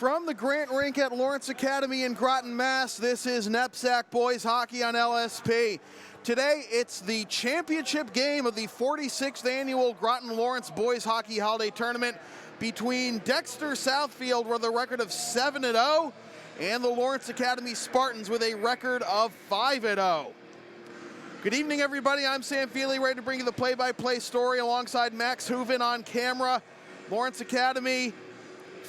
From the Grant Rink at Lawrence Academy in Groton, Mass., this is NEPSAC Boys Hockey on LSP. Today, it's the championship game of the 46th annual Groton Lawrence Boys Hockey Holiday Tournament between Dexter Southfield with a record of 7-0 and the Lawrence Academy Spartans with a record of 5-0. Good evening, everybody. I'm Sam Feely, ready to bring you the play-by-play story alongside Max Hooven on camera. Lawrence Academy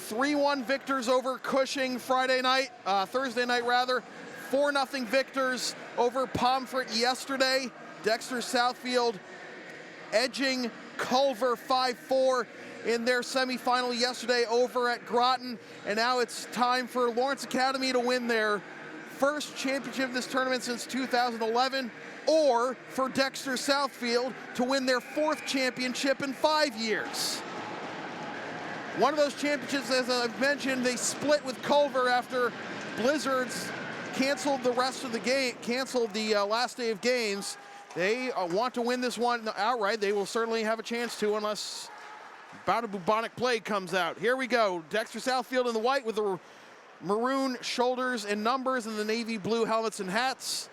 3-1 victors over Cushing Thursday night. 4-0 victors over Pomfret yesterday. Dexter Southfield edging Culver 5-4 in their semifinal yesterday over at Groton. And now it's time for Lawrence Academy to win their first championship of this tournament since 2011, or for Dexter Southfield to win their fourth championship in 5 years. One of those championships, as I've mentioned, they split with Culver after Blizzards canceled the rest of the game, canceled the last day of games. They want to win this one outright. They will certainly have a chance to, unless bout of bubonic plague comes out. Here we go. Dexter Southfield in the white with the maroon shoulders and numbers, and the navy blue helmets and hats,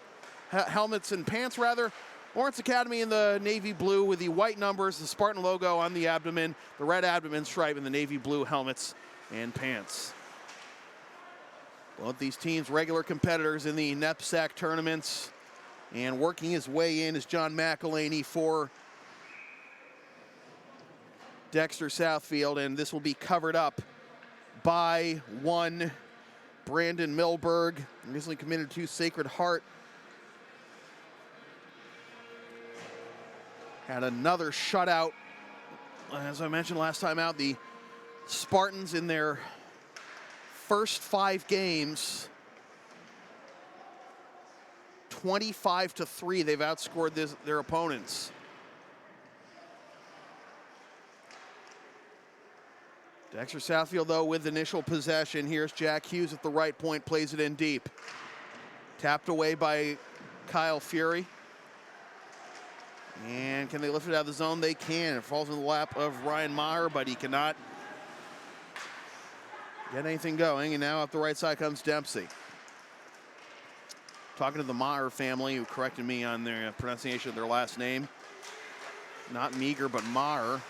helmets and pants rather. Lawrence Academy in the navy blue with the white numbers, the Spartan logo on the abdomen, the red abdomen stripe, and the navy blue helmets and pants. Both these teams regular competitors in the NEPSAC tournaments, and working his way in is John McElhaney for Dexter Southfield, and this will be covered up by one Brandon Milberg, recently committed to Sacred Heart. Had another shutout. As I mentioned last time out, the Spartans in their first 5 games, 25-3, they've outscored their opponents. Dexter Southfield, though, with initial possession. Here's Jack Hughes at the right point, plays it in deep. Tapped away by Kyle Fury. And can they lift it out of the zone? They can. It falls in the lap of Ryan Maher, but he cannot get anything going. And now up the right side comes Dempsey. Talking to the Maher family, who corrected me on their pronunciation of their last name. Not Meager, but Maher.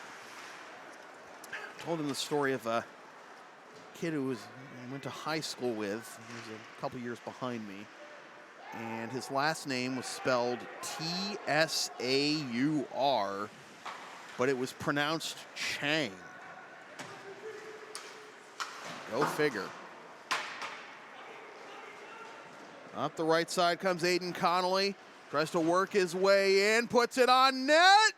Told him the story of a kid who went to high school with. He was a couple years behind me. And his last name was spelled T-S-A-U-R, but it was pronounced Chang. Go figure. Up the right side comes Aiden Connolly. Tries to work his way in, puts it on net.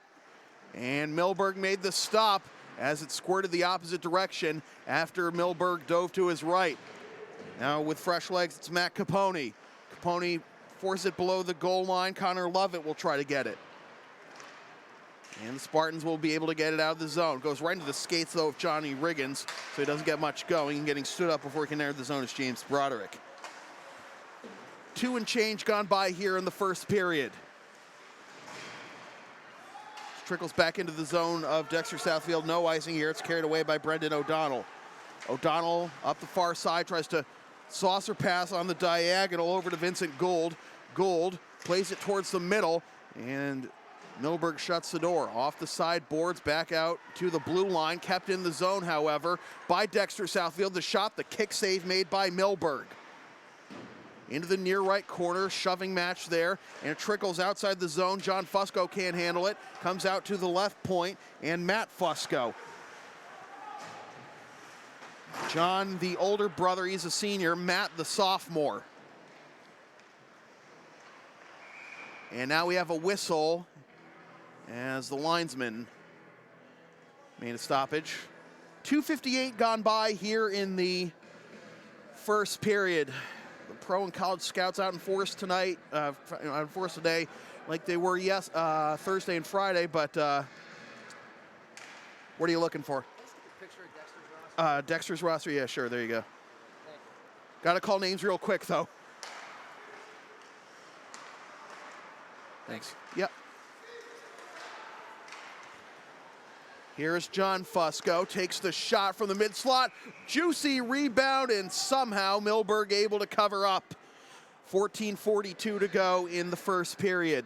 And Milberg made the stop as it squirted the opposite direction after Milberg dove to his right. Now with fresh legs, it's Matt Capone. Capone forces it below the goal line. Connor Lovett will try to get it. And the Spartans will be able to get it out of the zone. Goes right into the skates, though, of Johnny Riggins, so he doesn't get much going. And getting stood up before he can enter the zone is James Broderick. 2 and change gone by here in the first period. Trickles back into the zone of Dexter Southfield. No icing here. It's carried away by Brendan O'Donnell. O'Donnell up the far side, tries to saucer pass on the diagonal over to Vincent Gould. Gould plays it towards the middle, and Milberg shuts the door. Off the side boards, back out to the blue line. Kept in the zone, however, by Dexter Southfield. The shot, the kick save made by Milberg. Into the near right corner, shoving match there, and it trickles outside the zone. John Fusco can't handle it. Comes out to the left point, and Matt Fusco. John, the older brother, he's a senior. Matt, the sophomore. And now we have a whistle as the linesman made a stoppage. 2:58 gone by here in the first period. The pro and college scouts out in force tonight, on force today, like they were Thursday and Friday. But what are you looking for? Picture of Dexter's roster. Dexter's roster, yeah, sure. There you go. Got to call names real quick, though. Thanks. Yep. Here's John Fusco, takes the shot from the mid-slot. Juicy rebound, and somehow Milberg able to cover up. 14:42 to go in the first period.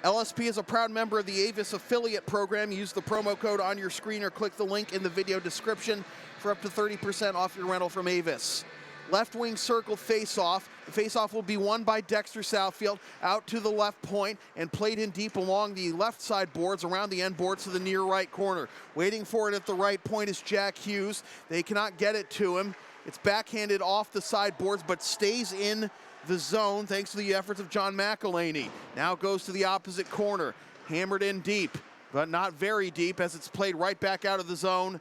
LSP is a proud member of the Avis affiliate program. Use the promo code on your screen or click the link in the video description for up to 30% off your rental from Avis. Left wing circle face-off. The face-off will be won by Dexter Southfield, out to the left point and played in deep along the left side boards, around the end boards to the near right corner. Waiting for it at the right point is Jack Hughes. They cannot get it to him. It's backhanded off the side boards, but stays in the zone thanks to the efforts of John McElhaney. Now goes to the opposite corner. Hammered in deep, but not very deep, as it's played right back out of the zone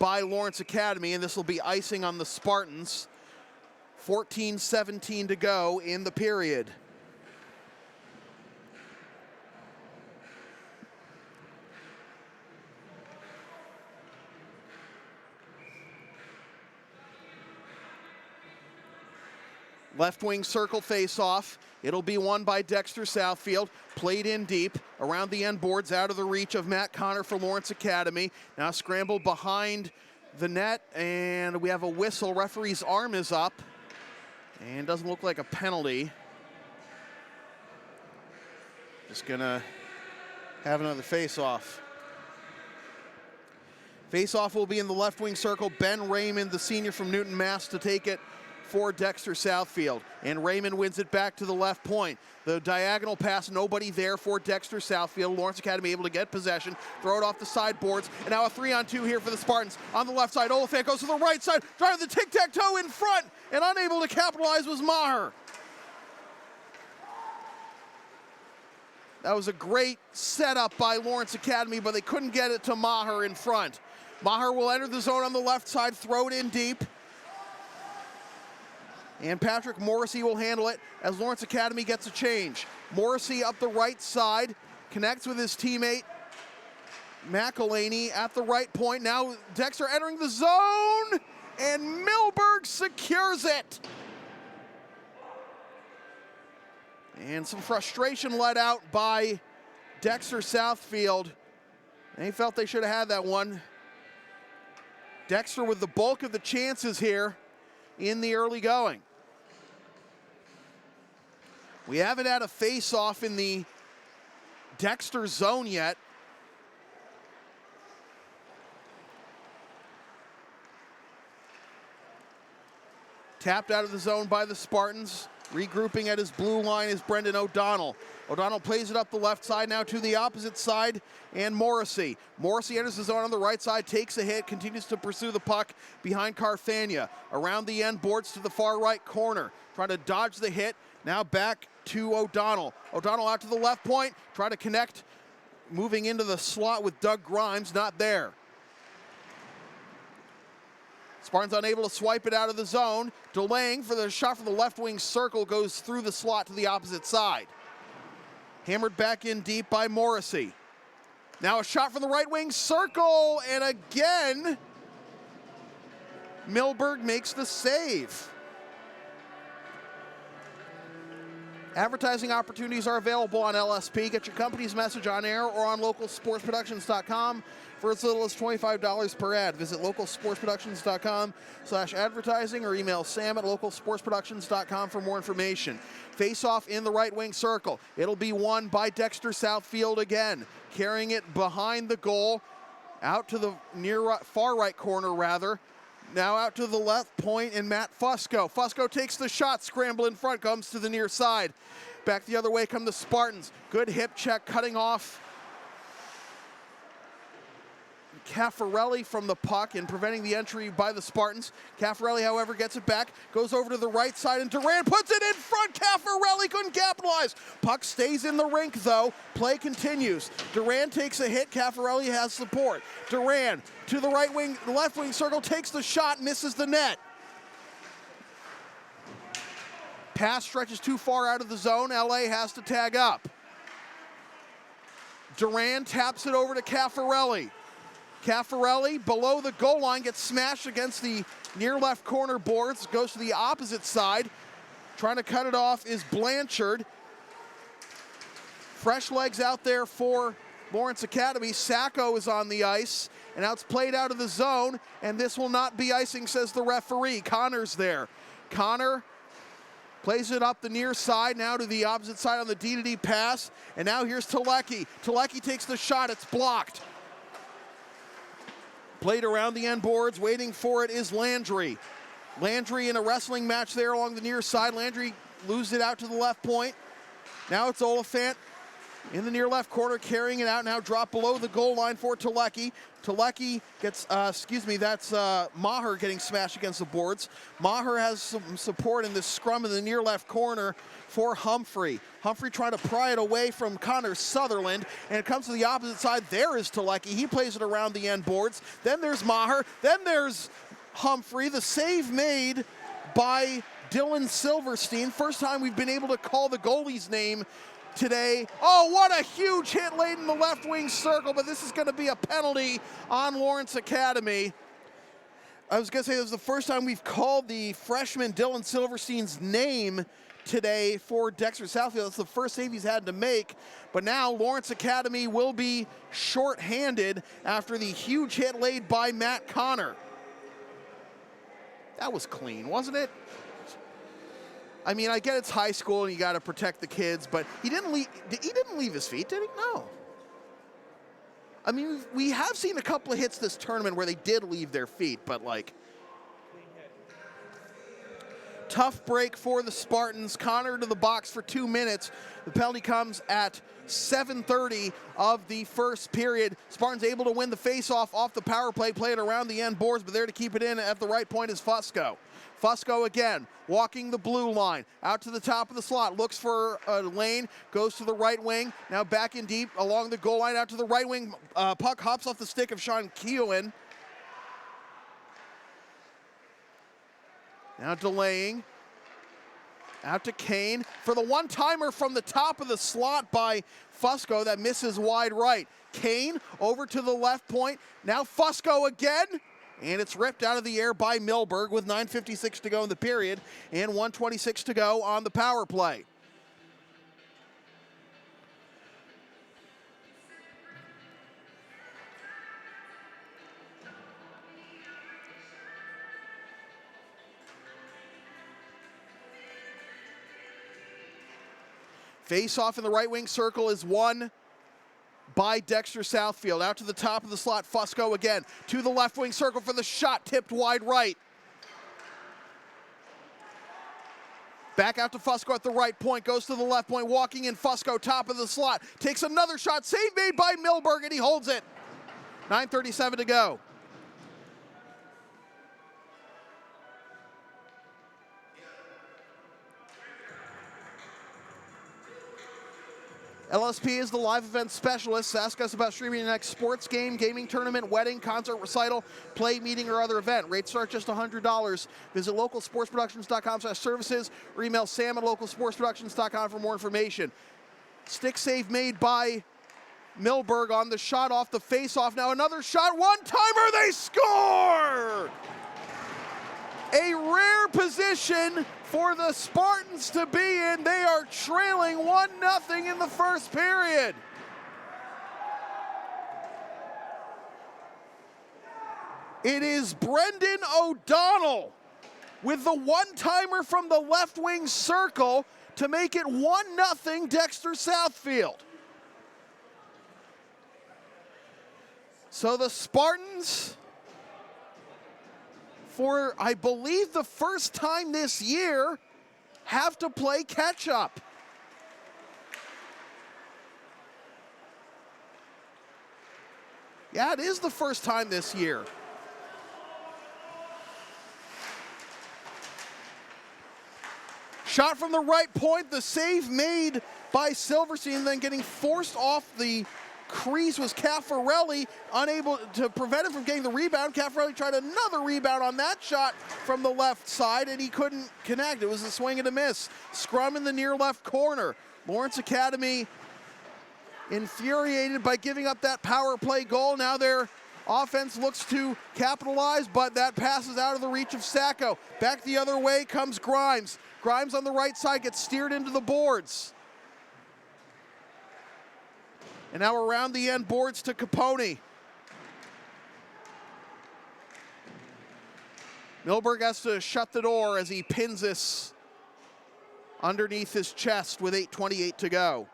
by Lawrence Academy, and this will be icing on the Spartans. 14:17 to go in the period. Left wing circle face-off. It'll be won by Dexter Southfield. Played in deep, around the end boards, out of the reach of Matt Connor for Lawrence Academy. Now scrambled behind the net, and we have a whistle. Referee's arm is up, and doesn't look like a penalty. Just gonna have another face-off. Face-off will be in the left wing circle. Ben Raymond, the senior from Newton, Mass, to take it for Dexter Southfield, and Raymond wins it back to the left point. The diagonal pass, nobody there for Dexter Southfield. Lawrence Academy able to get possession, throw it off the sideboards, and now a 3-on-2 here for the Spartans. On the left side, Oliphant goes to the right side, driving the tic-tac-toe in front, and unable to capitalize was Maher. That was a great setup by Lawrence Academy, but they couldn't get it to Maher in front. Maher will enter the zone on the left side, throw it in deep. And Patrick Morrissey will handle it as Lawrence Academy gets a change. Morrissey up the right side, connects with his teammate McElhaney at the right point. Now Dexter entering the zone, and Milberg secures it. And some frustration let out by Dexter Southfield. They felt they should have had that one. Dexter with the bulk of the chances here in the early going. We haven't had a face-off in the Dexter zone yet. Tapped out of the zone by the Spartans. Regrouping at his blue line is Brendan O'Donnell. O'Donnell plays it up the left side, now to the opposite side, and Morrissey. Morrissey enters the zone on the right side, takes a hit, continues to pursue the puck behind Carfagna. Around the end boards to the far right corner, trying to dodge the hit. Now back to O'Donnell. O'Donnell out to the left point, trying to connect, moving into the slot with Doug Grimes, not there. Spartans unable to swipe it out of the zone. Delaying for the shot from the left wing circle, goes through the slot to the opposite side. Hammered back in deep by Morrissey. Now a shot from the right wing circle, and again, Milberg makes the save. Advertising opportunities are available on LSP. Get your company's message on air or on localsportsproductions.com for as little as $25 per ad. Visit localsportsproductions.com/advertising or email sam@localsportsproductions.com for more information. Face-off in the right wing circle. It'll be won by Dexter Southfield again, carrying it behind the goal, out to the far right corner rather. Now out to the left point, and Matt Fusco. Fusco takes the shot, scramble in front, comes to the near side. Back the other way come the Spartans. Good hip check, cutting off Caffarelli from the puck and preventing the entry by the Spartans. Caffarelli, however, gets it back, goes over to the right side, and Duran puts it in front. Caffarelli couldn't capitalize. Puck stays in the rink, though. Play continues. Duran takes a hit. Caffarelli has support. Duran to the right wing, left wing circle, takes the shot, misses the net. Pass stretches too far out of the zone. LA has to tag up. Duran taps it over to Caffarelli. Caffarelli below the goal line gets smashed against the near left corner boards, goes to the opposite side. Trying to cut it off is Blanchard. Fresh legs out there for Lawrence Academy. Sacco is on the ice, and now it's played out of the zone, and this will not be icing, says the referee. Connor's there. Connor plays it up the near side, now to the opposite side on the D-to-D pass, and now here's Telecki. Telecki takes the shot, it's blocked. Played around the end boards, waiting for it is Landry. Landry in a wrestling match there along the near side. Landry loses it out to the left point. Now it's Oliphant in the near left corner, carrying it out, now drop below the goal line for Telecki. Telecki gets, that's Maher getting smashed against the boards. Maher has some support in this scrum in the near left corner for Humphrey. Humphrey trying to pry it away from Connor Sutherland, and it comes to the opposite side. There is Telecki. He plays it around the end boards. Then there's Maher. Then there's Humphrey. The save made by Dylan Silverstein. First time we've been able to call the goalie's name today. Oh, what a huge hit late in the left wing circle, but this is going to be a penalty on Lawrence Academy. I was going to say this is the first time we've called the freshman Dylan Silverstein's name today for Dexter Southfield. That's the first save he's had to make, but now Lawrence Academy will be short-handed after the huge hit laid by Matt Connor. That was clean, wasn't it? I mean, I get it's high school and you got to protect the kids, but he didn't leave his feet, did he? No. I mean, we have seen a couple of hits this tournament where they did leave their feet, but like, tough break for the Spartans. Connor to the box for 2 minutes. The penalty comes at 7:30 of the first period. Spartans able to win the face-off off the power play, play it around the end boards, but there to keep it in at the right point is Fusco. Fusco again, walking the blue line, out to the top of the slot, looks for a lane, goes to the right wing, now back in deep along the goal line, out to the right wing. Puck hops off the stick of Sean Keown. Now delaying, out to Kane for the one-timer from the top of the slot by Fusco that misses wide right. Kane over to the left point, now Fusco again, and it's ripped out of the air by Milberg with 9:56 to go in the period and 1:26 to go on the power play. Face-off in the right wing circle is won by Dexter Southfield. Out to the top of the slot, Fusco again. To the left wing circle for the shot, tipped wide right. Back out to Fusco at the right point, goes to the left point, walking in Fusco, top of the slot. Takes another shot, save made by Milberg, and he holds it. 9:37 to go. LSP is the live event specialist. Ask us about streaming your next sports game, gaming tournament, wedding, concert, recital, play, meeting, or other event. Rates start just $100. Visit localsportsproductions.com/services or email sam@localsportsproductions.com for more information. Stick save made by Milberg on the shot off the face-off. Now another shot, one-timer, they score! A rare position for the Spartans to be in. They are trailing 1-0 in the first period. It is Brendan O'Donnell with the one-timer from the left wing circle to make it 1-0 Dexter Southfield. So the Spartans, for I believe the first time this year, have to play catch-up. Yeah, it is the first time this year. Shot from the right point, the save made by Silverstein, then getting forced off the crease was Caffarelli, unable to prevent him from getting the rebound. Caffarelli tried another rebound on that shot from the left side, and he couldn't connect. It was a swing and a miss. Scrum in the near left corner. Lawrence Academy infuriated by giving up that power play goal. Now their offense looks to capitalize, but that passes out of the reach of Sacco. Back the other way comes Grimes. Grimes on the right side gets steered into the boards. And now around the end boards to Capone. Milberg has to shut the door as he pins this underneath his chest with 8:28 to go.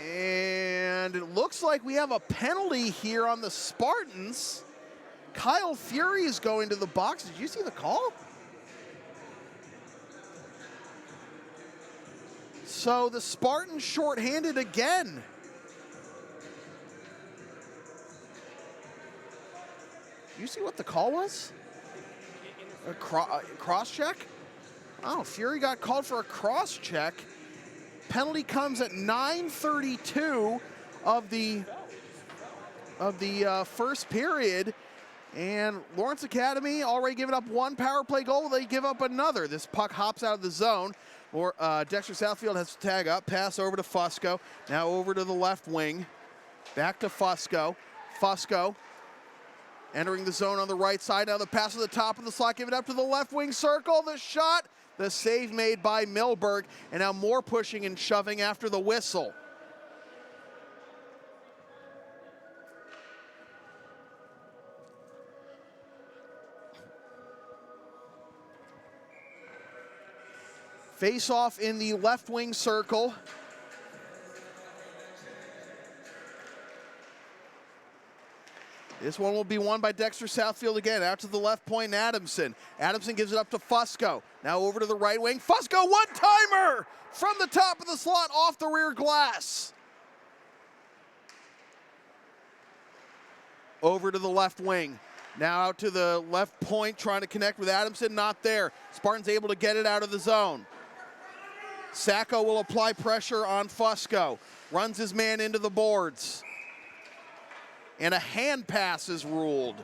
And it looks like we have a penalty here on the Spartans. Kyle Fury is going to the box. Did you see the call? So the Spartans shorthanded again. You see what the call was? A cross check? Oh, Fury got called for a cross check. Penalty comes at 9:32 of the first period. And Lawrence Academy already given up one power play goal. They give up another. This puck hops out of the zone. Or Dexter Southfield has to tag up, pass over to Fusco. Now over to the left wing. Back to Fusco. Fusco entering the zone on the right side. Now the pass to the top of the slot. Give it up to the left wing circle. The shot. The save made by Milberg. And now more pushing and shoving after the whistle. Face off in the left wing circle. This one will be won by Dexter Southfield again. Out to the left point, Adamson. Adamson gives it up to Fusco. Now over to the right wing. Fusco, one-timer from the top of the slot off the rear glass. Over to the left wing. Now out to the left point, trying to connect with Adamson. Not there. Spartans able to get it out of the zone. Sacco will apply pressure on Fusco. Runs his man into the boards. And a hand pass is ruled.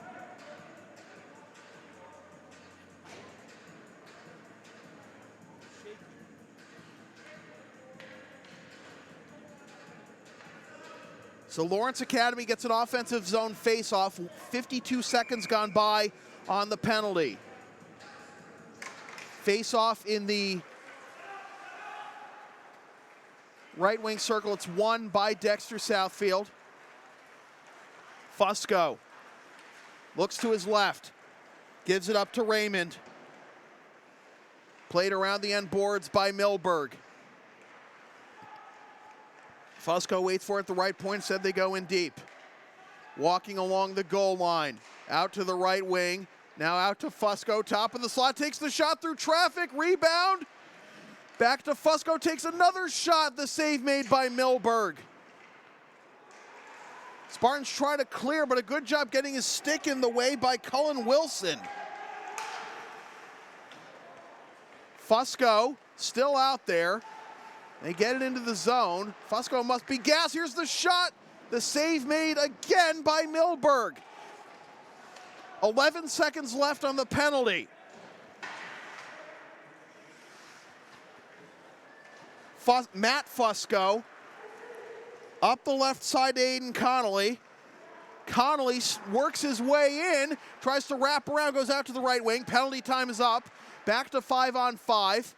So Lawrence Academy gets an offensive zone face-off. 52 seconds gone by on the penalty. Face-off in the right wing circle. It's won by Dexter Southfield. Fusco looks to his left, gives it up to Raymond. Played around the end boards by Milberg. Fusco waits for it at the right point, said they go in deep. Walking along the goal line, out to the right wing, now out to Fusco, top of the slot, takes the shot through traffic, rebound. Back to Fusco, takes another shot, the save made by Milberg. Spartans try to clear, but a good job getting his stick in the way by Cullen Wilson. Fusco still out there. They get it into the zone. Fusco must be gassed. Here's the shot. The save made again by Milberg. 11 seconds left on the penalty. Matt Fusco up the left side to Aiden Connolly. Connolly works his way in, tries to wrap around, goes out to the right wing. Penalty time is up. Back to 5-on-5.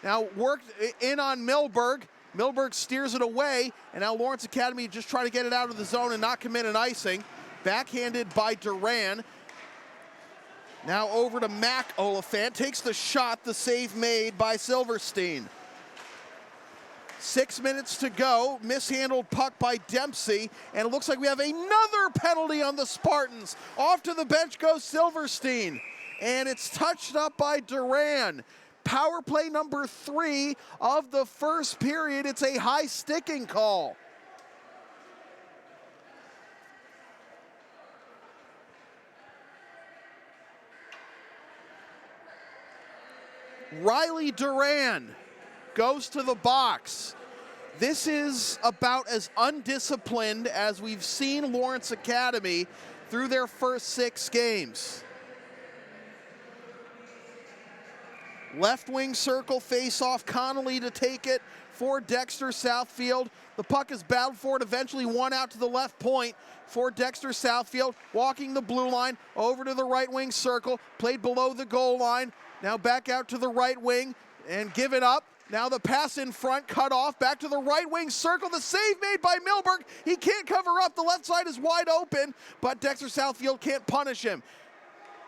Now worked in on Milberg. Milberg steers it away, and now Lawrence Academy just trying to get it out of the zone and not commit an icing. Backhanded by Duran. Now over to Mac Oliphant. Takes the shot, the save made by Silverstein. 6 minutes to go. Mishandled puck by Dempsey, and it looks like we have another penalty on the Spartans. Off to the bench goes Silverstein, and it's touched up by Duran. Power play number 3 of the first period. It's a high sticking call. Riley Duran goes to the box. This is about as undisciplined as we've seen Lawrence Academy through their first 6 games. Left wing circle face off, Connolly to take it for Dexter Southfield. The puck is battled for it, eventually won out to the left point for Dexter Southfield, walking the blue line, over to the right wing circle, played below the goal line, now back out to the right wing, and give it up. Now the pass in front, cut off, back to the right wing circle, the save made by Milberg. He can't cover up, the left side is wide open, but Dexter Southfield can't punish him.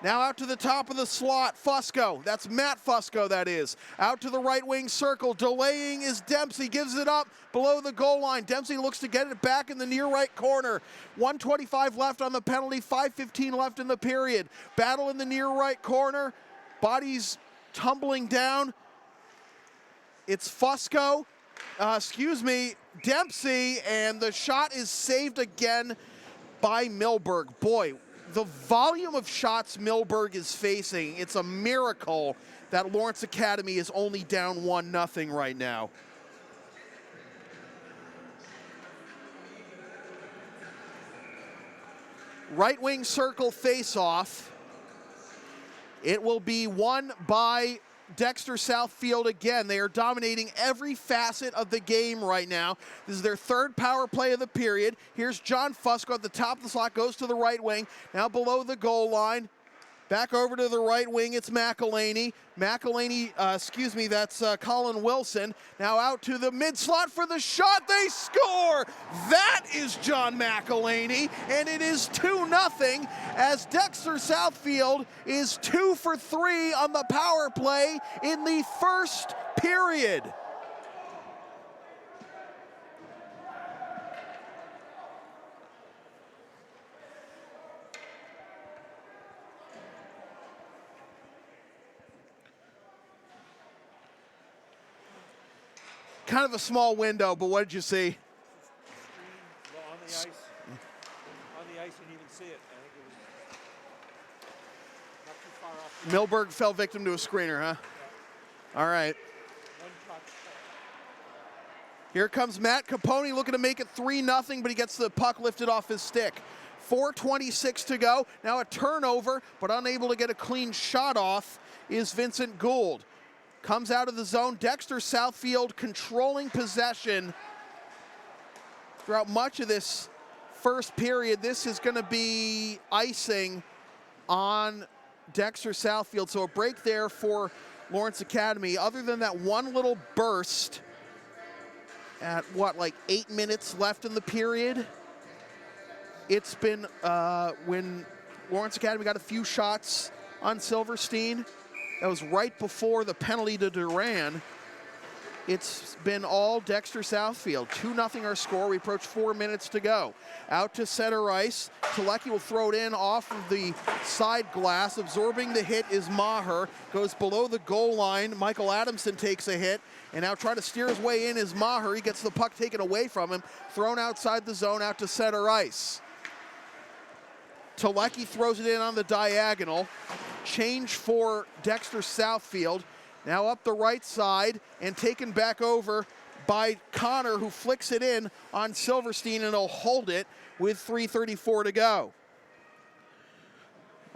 Now out to the top of the slot, Fusco. That's Matt Fusco, that is. Out to the right wing circle, delaying is Dempsey, gives it up below the goal line. Dempsey looks to get it back in the near right corner. 1:25 left on the penalty, 5:15 left in the period. Battle in the near right corner, bodies tumbling down. It's Fusco, Dempsey, and the shot is saved again by Milberg. Boy, the volume of shots Milberg is facing, it's a miracle that Lawrence Academy is only down 1-0 right now. Right wing circle face-off. It will be won by Dexter Southfield again. They are dominating every facet of the game right now. This is their third power play of the period. Here's John Fusco at the top of the slot, goes to the right wing, now below the goal line. Back over to the right wing, it's McElhaney. That's Colin Wilson. Now out to the mid slot for the shot, they score! That is John McElhaney, and it is 2-0 as Dexter Southfield is 2 for 3 on the power play in the first period. Kind of a small window, but what did you see? Well, on the ice, you didn't even see it. I think it was not too far off. Milberg fell victim to a screener, huh? Yeah. All right. One touch. Here comes Matt Capone looking to make it 3-0, but he gets the puck lifted off his stick. 4:26 to go. Now a turnover, but unable to get a clean shot off is Vincent Gould. Comes out of the zone. Dexter Southfield controlling possession throughout much of this first period. This is going to be icing on Dexter Southfield. So a break there for Lawrence Academy. Other than that one little burst at like 8 minutes left in the period, it's been when Lawrence Academy got a few shots on Silverstein. That was right before the penalty to Duran. It's been all Dexter Southfield. 2-0 our score. We approach 4 minutes to go. Out to center ice. Telecki will throw it in off of the side glass. Absorbing the hit is Maher. Goes below the goal line. Michael Adamson takes a hit. And now trying to steer his way in is Maher. He gets the puck taken away from him. Thrown outside the zone out to center ice. Telecki throws it in on the diagonal. Change for Dexter Southfield. Now up the right side and taken back over by Connor, who flicks it in on Silverstein, and he'll hold it with 3:34 to go.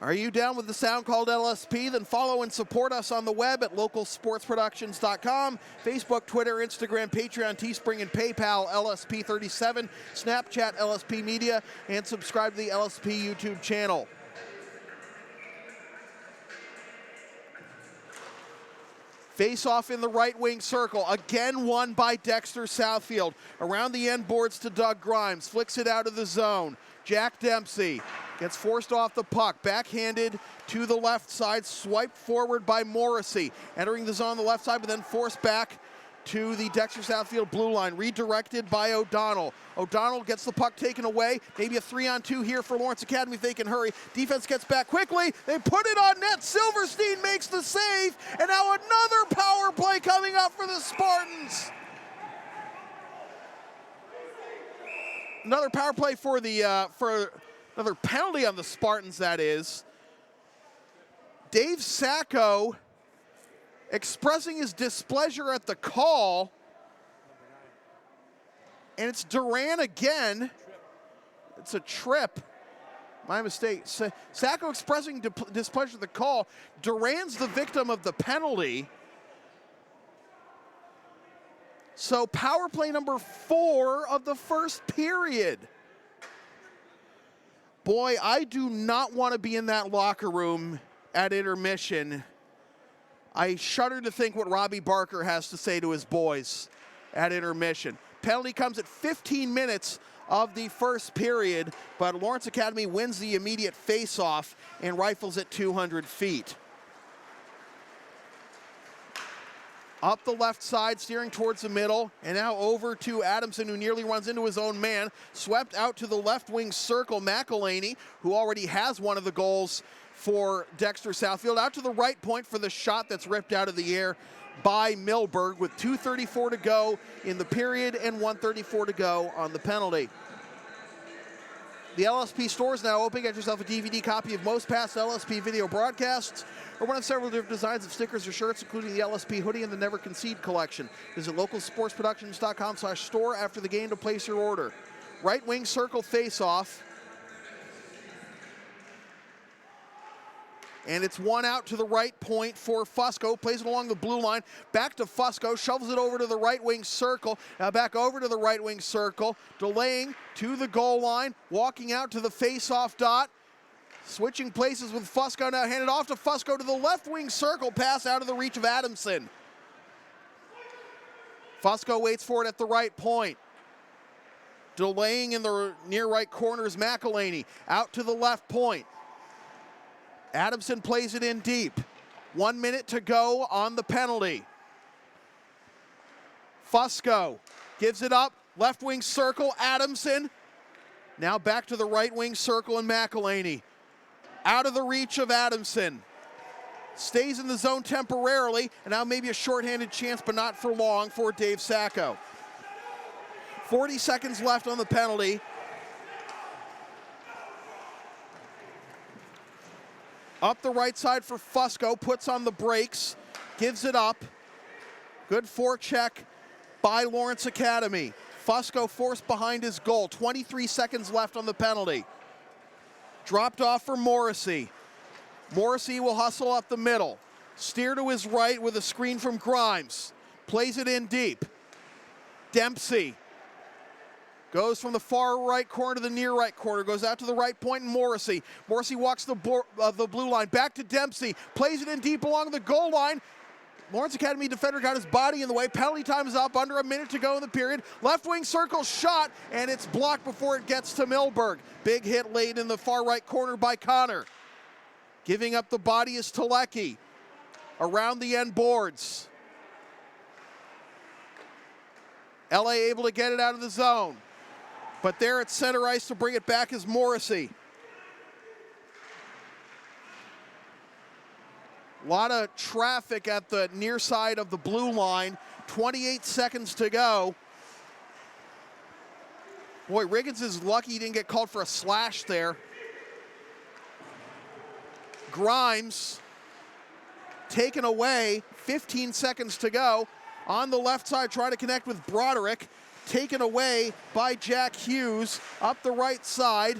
Are you down with the sound called LSP? Then follow and support us on the web at localsportsproductions.com, Facebook, Twitter, Instagram, Patreon, Teespring, and PayPal, LSP37, Snapchat, LSP Media, and subscribe to the LSP YouTube channel. Face-off in the right wing circle, again won by Dexter Southfield. Around the end boards to Doug Grimes, flicks it out of the zone. Jack Dempsey gets forced off the puck, backhanded to the left side, swiped forward by Morrissey. Entering the zone on the left side, but then forced back to the Dexter Southfield blue line, redirected by O'Donnell. O'Donnell gets the puck taken away. Maybe a 3-on-2 here for Lawrence Academy if they can hurry. Defense gets back quickly. They put it on net. Silverstein makes the save. And now another power play coming up for the Spartans. Another power play for the for another penalty on the Spartans, that is. Dave Sacco expressing his displeasure at the call. And it's Duran again. It's a trip. My mistake. Sacco expressing displeasure at the call. Duran's the victim of the penalty. So power play number 4 of the first period. Boy, I do not want to be in that locker room at intermission. I shudder to think what Robbie Barker has to say to his boys at intermission. Penalty comes at 15 minutes of the first period, but Lawrence Academy wins the immediate face-off and rifles at 200 feet. Up the left side, steering towards the middle, and now over to Adamson, who nearly runs into his own man. Swept out to the left wing circle, McElhaney, who already has one of the goals for Dexter Southfield. Out to the right point for the shot that's ripped out of the air by Milberg with 2:34 to go in the period and 1:34 to go on the penalty. The LSP store is now open. Get yourself a DVD copy of most past LSP video broadcasts or one of several different designs of stickers or shirts, including the LSP hoodie and the Never Concede Collection. Visit localsportsproductions.com/store after the game to place your order. Right wing circle face-off. And it's one out to the right point for Fusco. Plays it along the blue line. Back to Fusco. Shovels it over to the right wing circle. Now back over to the right wing circle. Delaying to the goal line. Walking out to the face-off dot. Switching places with Fusco. Now handed off to Fusco to the left wing circle. Pass out of the reach of Adamson. Fusco waits for it at the right point. Delaying in the near right corner is McElhaney. Out to the left point. Adamson plays it in deep. 1 minute to go on the penalty. Fusco gives it up. Left wing circle, Adamson. Now back to the right wing circle and McElhaney. Out of the reach of Adamson. Stays in the zone temporarily, and now maybe a shorthanded chance, but not for long for Dave Sacco. 40 seconds left on the penalty. Up the right side for Fusco, puts on the brakes, gives it up. Good forecheck by Lawrence Academy. Fusco forced behind his goal. 23 seconds left on the penalty. Dropped off for Morrissey. Morrissey will hustle up the middle. Steer to his right with a screen from Grimes. Plays it in deep. Dempsey goes from the far right corner to the near right corner. Goes out to the right point and Morrissey. Morrissey walks the blue line. Back to Dempsey. Plays it in deep along the goal line. Lawrence Academy defender got his body in the way. Penalty time is up. Under a minute to go in the period. Left wing circle shot, and it's blocked before it gets to Milberg. Big hit late in the far right corner by Connor. Giving up the body is Telecki. Around the end boards. LA able to get it out of the zone. But there at center ice to bring it back is Morrissey. A lot of traffic at the near side of the blue line. 28 seconds to go. Boy, Riggins is lucky he didn't get called for a slash there. Grimes taken away. 15 seconds to go. On the left side, trying to connect with Broderick. Taken away by Jack Hughes. Up the right side.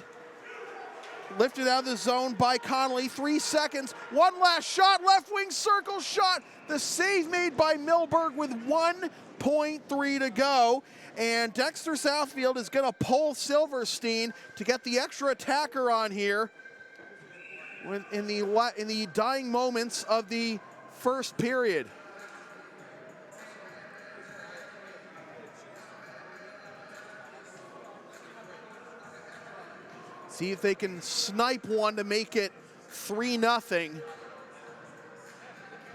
Lifted out of the zone by Connolly. 3 seconds. One last shot. Left wing circle shot. The save made by Milberg with 1.3 to go. And Dexter Southfield is going to pull Silverstein to get the extra attacker on here in the dying moments of the first period. See if they can snipe one to make it 3-0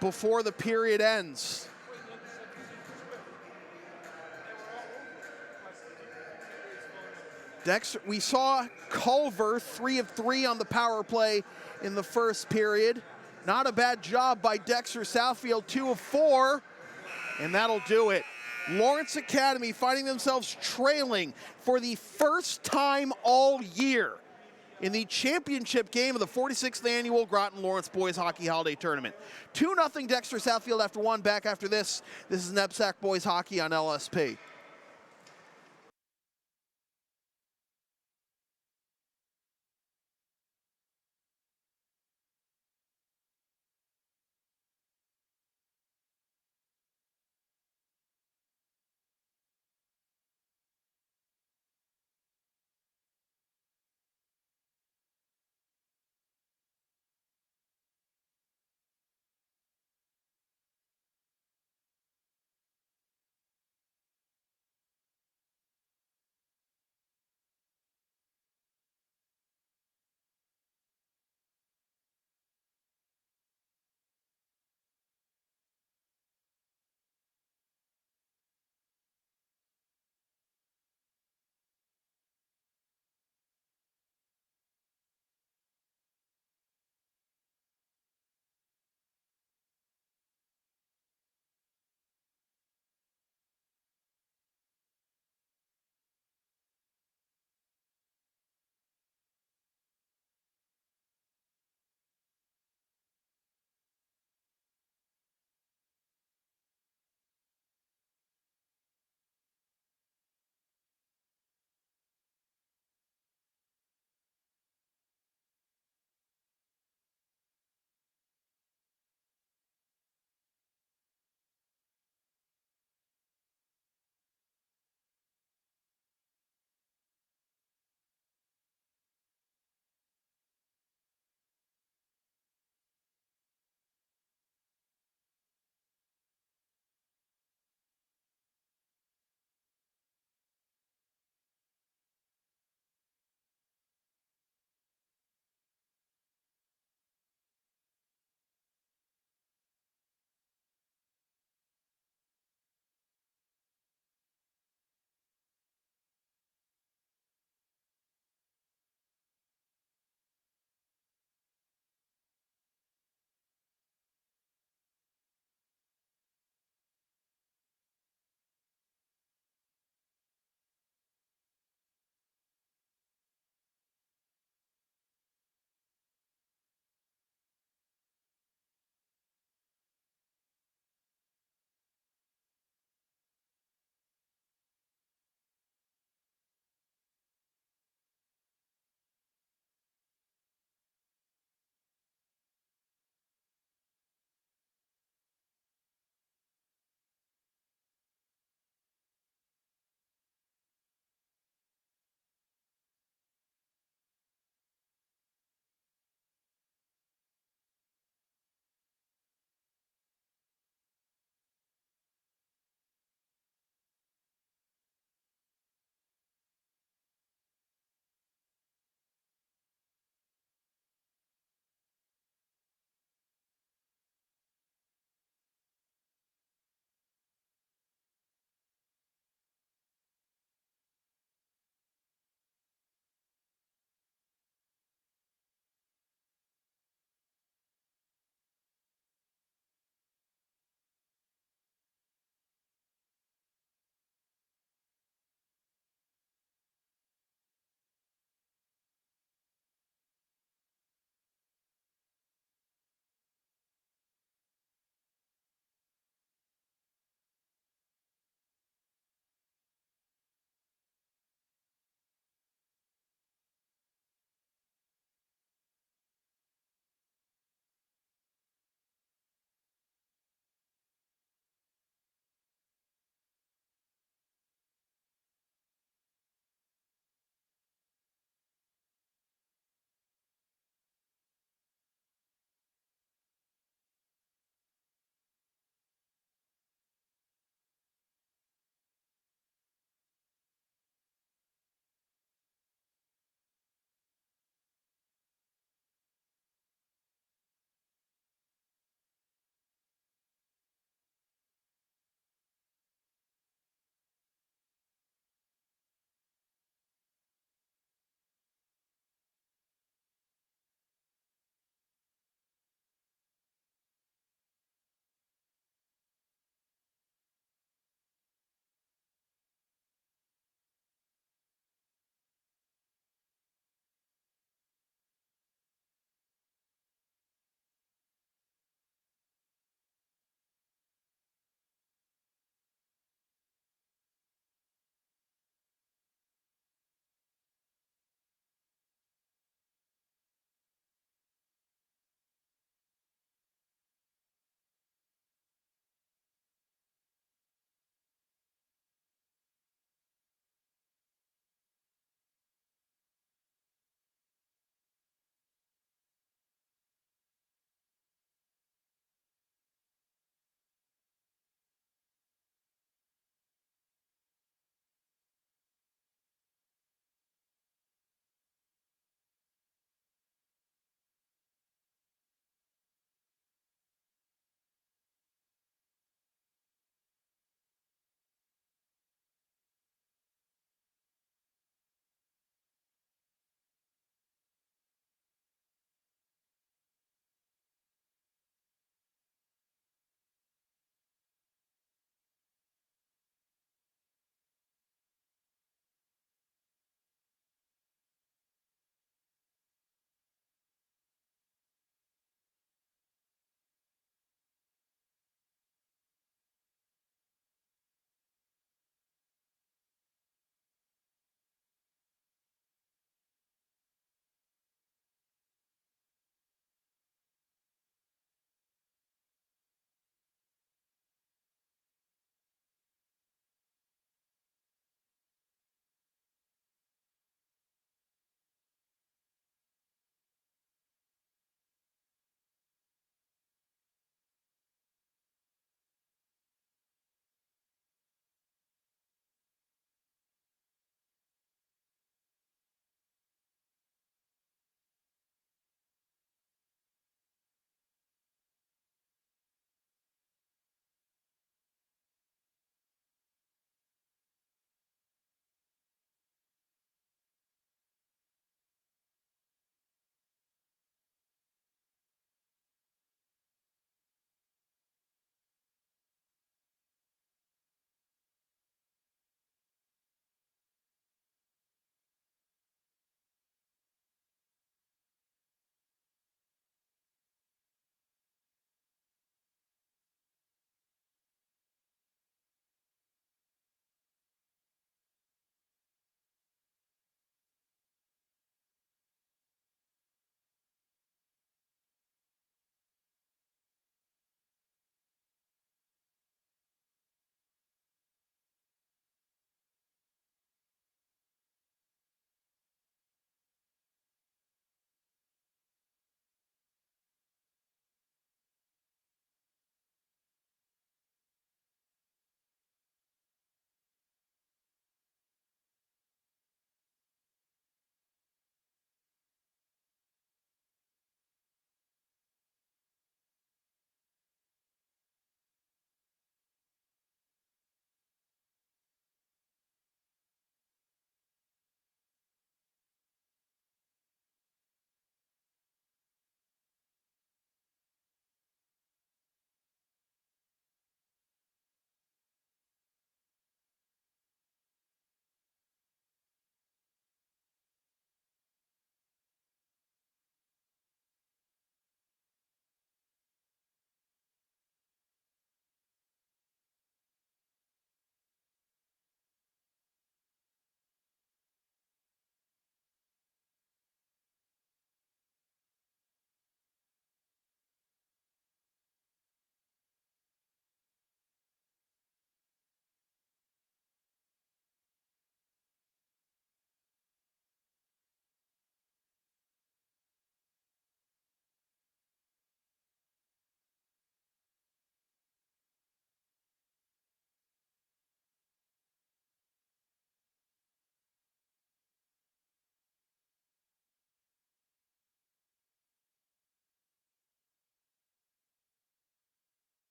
before the period ends. Dexter, we saw Culver 3 of 3 on the power play in the first period. Not a bad job by Dexter Southfield, 2 of 4, and that'll do it. Lawrence Academy finding themselves trailing for the first time all year in the championship game of the 46th annual Groton Lawrence Boys Hockey Holiday Tournament. 2-0 Dexter Southfield after 1. Back after this. This is NEPSAC Boys Hockey on LSP.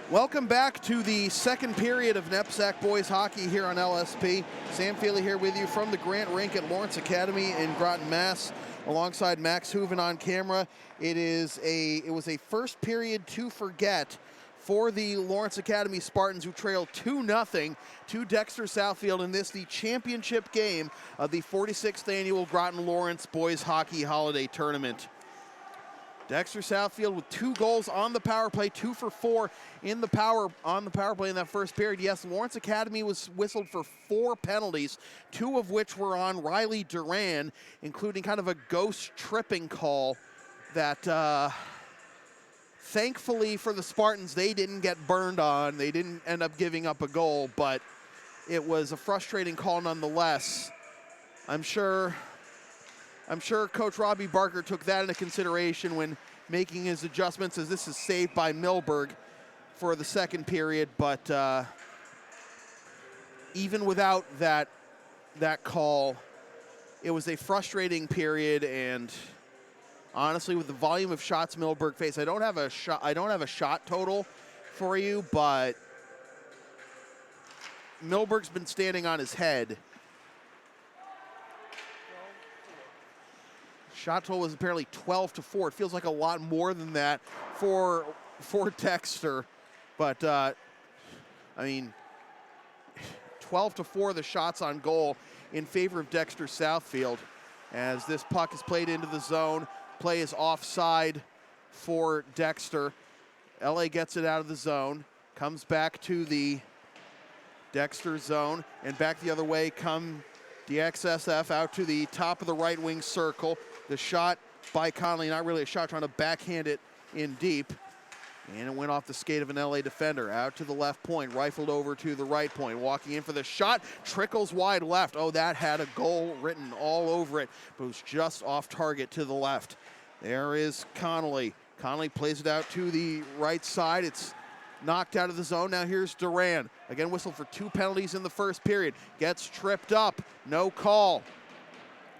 Welcome back to the second period of NEPSAC boys hockey here on LSP. Sam Feely here with you from the Grant Rink at Lawrence Academy in Groton, Mass, alongside Max Hooven on camera. It was a first period to forget for the Lawrence Academy Spartans, who trailed 2-0 to Dexter Southfield in this, the championship game of the 46th annual Groton Lawrence Boys Hockey Holiday Tournament. Dexter Southfield with 2 goals on the power play, 2 for 4 on the power play in that first period. Yes, Lawrence Academy was whistled for 4 penalties, 2 of which were on Riley Duran, including kind of a ghost tripping call that thankfully for the Spartans, they didn't get burned on. They didn't end up giving up a goal, but it was a frustrating call nonetheless. I'm sure Coach Robbie Barker took that into consideration when making his adjustments, as this is saved by Milberg for the second period. But even without that call, it was a frustrating period. And honestly, with the volume of shots Milberg faced, I don't have a shot total for you, but Milberg's been standing on his head. Shot total was apparently 12-4. It feels like a lot more than that for Dexter, but I mean, 12-4 the shots on goal in favor of Dexter Southfield, as this puck is played into the zone. Play is offside for Dexter. LA gets it out of the zone, comes back to the Dexter zone, and back the other way come the XSF out to the top of the right wing circle. The shot by Connolly, not really a shot, trying to backhand it in deep. And it went off the skate of an LA defender. Out to the left point, rifled over to the right point. Walking in for the shot, trickles wide left. Oh, that had a goal written all over it, but it was just off target to the left. There is Connolly. Connolly plays it out to the right side. It's knocked out of the zone. Now here's Duran. Again, whistled for 2 penalties in the first period. Gets tripped up, no call.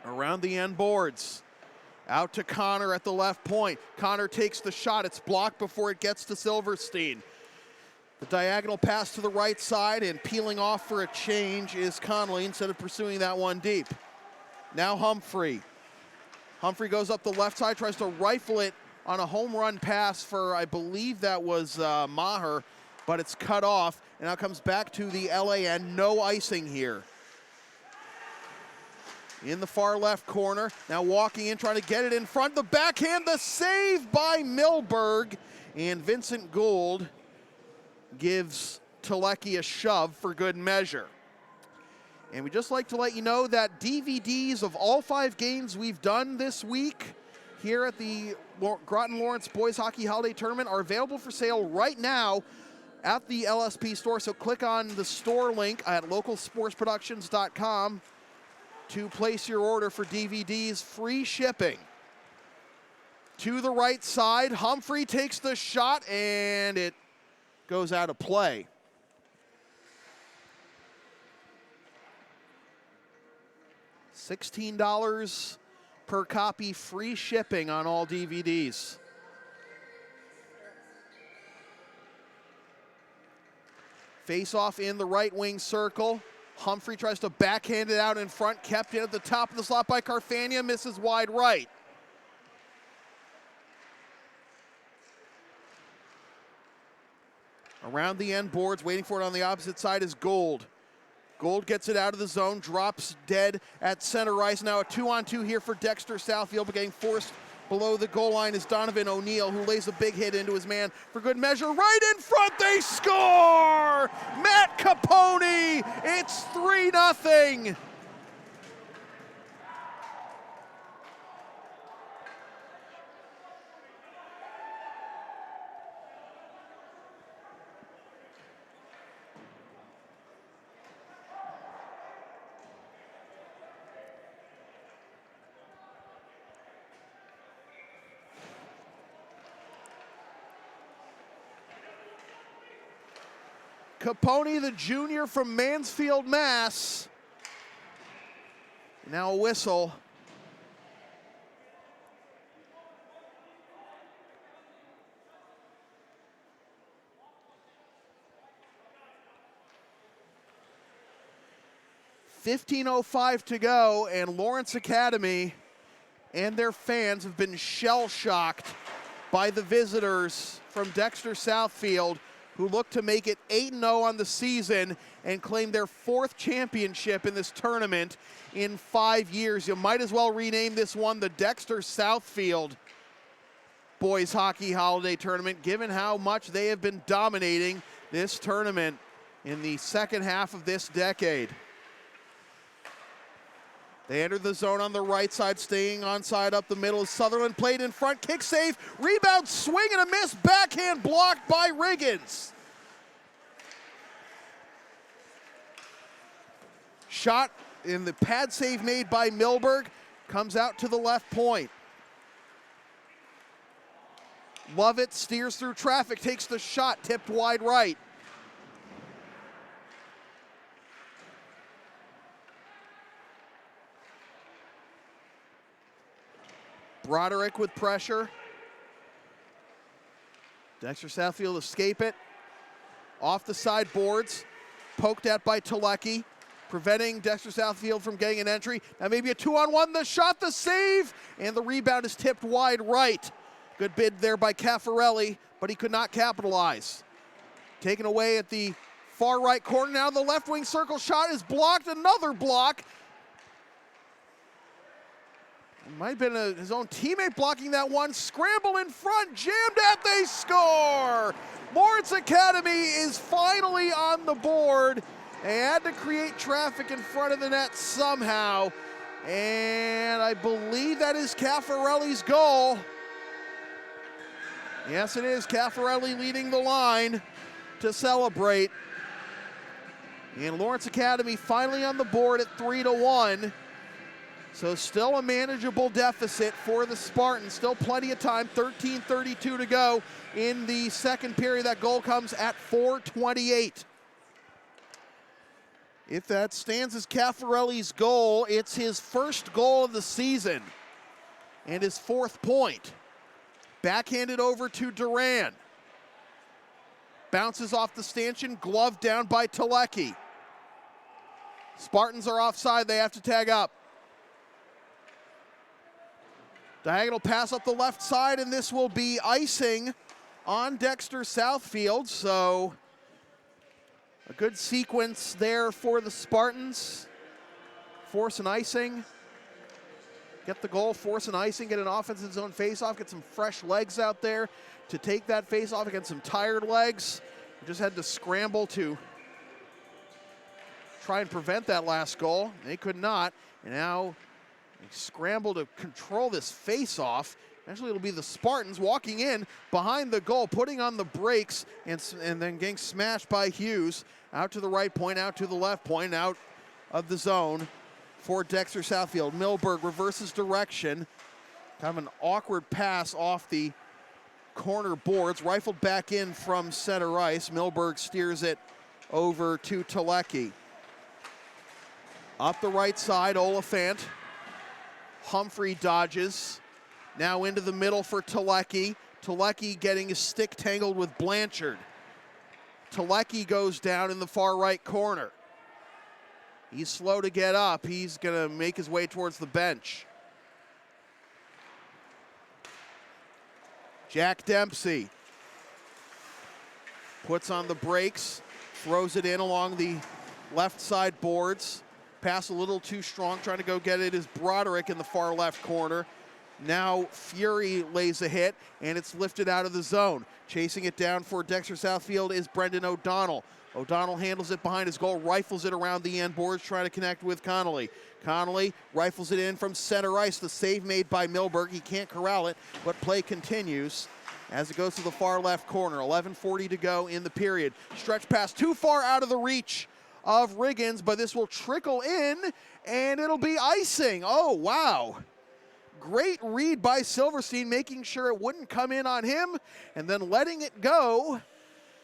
Around the end boards. Out to Connor at the left point. Connor takes the shot. It's blocked before it gets to Silverstein. The diagonal pass to the right side, and peeling off for a change is Connolly instead of pursuing that one deep. Now Humphrey. Humphrey goes up the left side, tries to rifle it on a home run pass for, I believe that was Maher, but it's cut off, and now comes back to the LA end. No icing here. In the far left corner, now walking in, trying to get it in front. The backhand, the save by Milberg, and Vincent Gould gives Telecki a shove for good measure. And we'd just like to let you know that DVDs of all 5 games we've done this week here at the Groton Lawrence Boys Hockey Holiday Tournament are available for sale right now at the LSP store. So click on the store link at localsportsproductions.com to place your order for DVDs, free shipping. To the right side, Humphrey takes the shot, and it goes out of play. $16 per copy, free shipping on all DVDs. Face-off in the right wing circle. Humphrey tries to backhand it out in front, kept in at the top of the slot by Carfania, misses wide right. Around the end boards, waiting for it on the opposite side is Gould. Gould gets it out of the zone, drops dead at center ice. Now a 2-on-2 here for Dexter Southfield, but getting forced below the goal line is Donovan O'Neill, who lays a big hit into his man for good measure. Right in front, they score! Matt Capone, it's 3-0. Capone, the junior from Mansfield, Mass. Now a whistle. 15:05 to go, and Lawrence Academy and their fans have been shell-shocked by the visitors from Dexter Southfield, who look to make it 8-0 on the season and claim their 4th championship in this tournament in 5 years. You might as well rename this one the Dexter Southfield Boys Hockey Holiday Tournament, given how much they have been dominating this tournament in the second half of this decade. They enter the zone on the right side, staying onside up the middle. Sutherland played in front, kick save, rebound, swing and a miss, backhand blocked by Riggins. Shot in the pad save made by Milberg, comes out to the left point. Lovett steers through traffic, takes the shot, tipped wide right. Broderick with pressure. Dexter Southfield escape it. Off the sideboards, poked at by Telecki, preventing Dexter Southfield from getting an entry. Now maybe a 2-on-1, the shot, the save, and the rebound is tipped wide right. Good bid there by Caffarelli, but he could not capitalize. Taken away at the far right corner. Now the left wing circle shot is blocked, another block. It might have been his own teammate blocking that one. Scramble in front, jammed at, they score! Lawrence Academy is finally on the board. They had to create traffic in front of the net somehow. And I believe that is Caffarelli's goal. Yes, it is. Caffarelli leading the line to celebrate. And Lawrence Academy finally on the board at 3-1. So still a manageable deficit for the Spartans. Still plenty of time, 13:32 to go in the second period. That goal comes at 4:28. If that stands as Caffarelli's goal, it's his first goal of the season and his 4th point. Backhanded over to Duran. Bounces off the stanchion, gloved down by Telecki. Spartans are offside, they have to tag up. Diagonal pass up the left side, and this will be icing on Dexter Southfield. So a good sequence there for the Spartans. Force an icing. Get the goal, force an icing, get an offensive zone faceoff, get some fresh legs out there to take that faceoff against some tired legs. We just had to scramble to try and prevent that last goal. They could not, and now they scramble to control this faceoff. Eventually it'll be the Spartans walking in behind the goal, putting on the brakes, and then getting smashed by Hughes. Out to the right point, out to the left point, out of the zone for Dexter Southfield. Milberg reverses direction. Kind of an awkward pass off the corner boards. Rifled back in from center ice. Milberg steers it over to Telecki. Up the right side, Oliphant. Humphrey dodges. Now into the middle for Telecki. Telecki getting his stick tangled with Blanchard. Telecki goes down in the far right corner. He's slow to get up. He's going to make his way towards the bench. Jack Dempsey puts on the brakes, throws it in along the left side boards. Pass a little too strong, trying to go get it is Broderick in the far left corner. Now Fury lays a hit, and it's lifted out of the zone. Chasing it down for Dexter Southfield is Brendan O'Donnell. O'Donnell handles it behind his goal, rifles it around the end boards, trying to connect with Connolly. Connolly rifles it in from center ice. The save made by Milberg. He can't corral it, but play continues as it goes to the far left corner. 11:40 to go in the period. Stretch pass too far out of the reach of Riggins, but this will trickle in, and it'll be icing. Oh, wow. Great read by Silverstein, making sure it wouldn't come in on him, and then letting it go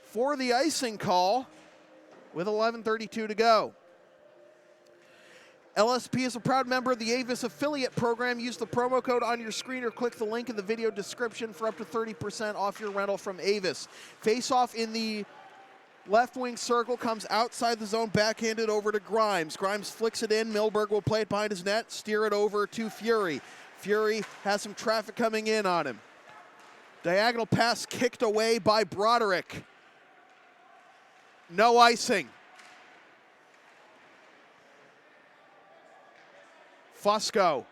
for the icing call with 11:32 to go. LSP is a proud member of the Avis affiliate program. Use the promo code on your screen or click the link in the video description for up to 30% off your rental from Avis. Face-off in the left wing circle, comes outside the zone, backhanded over to Grimes. Grimes flicks it in. Milberg will play it behind his net, steer it over to Fury. Fury has some traffic coming in on him. Diagonal pass kicked away by Broderick. No icing. Fusco,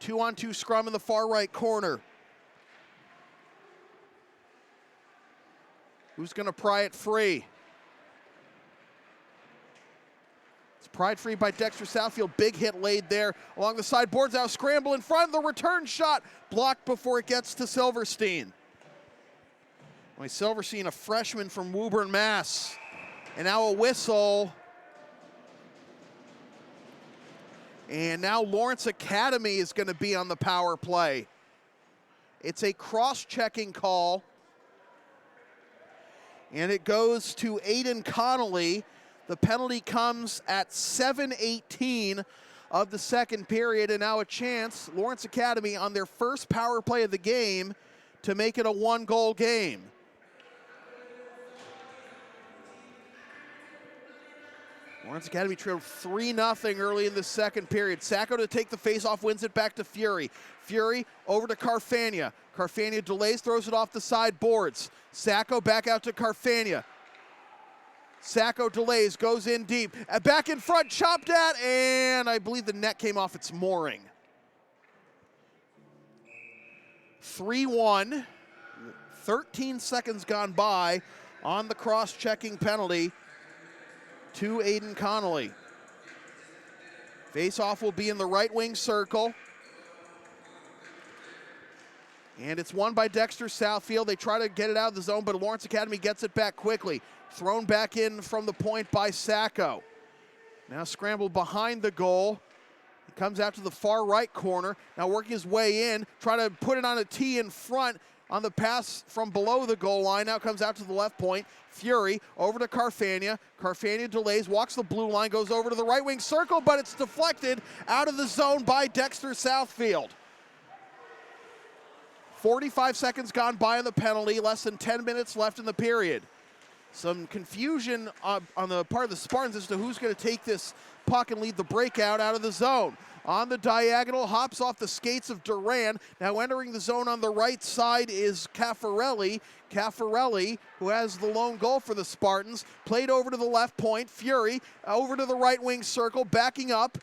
2-on-2 scrum in the far right corner. Who's going to pry it free? It's pried free by Dexter Southfield. Big hit laid there along the sideboards. Now scramble in front. The return shot blocked before it gets to Silverstein. Silverstein, a freshman from Woburn, Mass. And now a whistle. And now Lawrence Academy is going to be on the power play. It's a cross-checking call. And it goes to Aiden Connolly. The penalty comes at 7:18 of the second period, and now a chance, Lawrence Academy on their first power play of the game to make it a one-goal game. Lawrence Academy trailed 3-0 early in the second period. Sacco to take the face-off, wins it back to Fury. Fury over to Carfagna. Carfagna delays, throws it off the sideboards. Sacco back out to Carfagna. Sacco delays, goes in deep. Back in front, chopped at, and I believe the net came off its mooring. 3-1. 13 seconds gone by on the cross-checking penalty to Aiden Connolly. Face-off will be in the right wing circle. And it's won by Dexter Southfield. They try to get it out of the zone, but Lawrence Academy gets it back quickly. Thrown back in from the point by Sacco. Now scrambled behind the goal. He comes out to the far right corner. Now working his way in, trying to put it on a tee in front on the pass from below the goal line. Now comes out to the left point. Fury over to Carfagna. Carfagna delays, walks the blue line, goes over to the right wing circle, but it's deflected out of the zone by Dexter Southfield. 45 seconds gone by on the penalty, less than 10 minutes left in the period. Some confusion on the part of the Spartans as to who's going to take this puck and lead the breakout out of the zone. On the diagonal, hops off the skates of Duran. Now entering the zone on the right side is Caffarelli. Caffarelli, who has the lone goal for the Spartans, played over to the left point. Fury over to the right wing circle, backing up.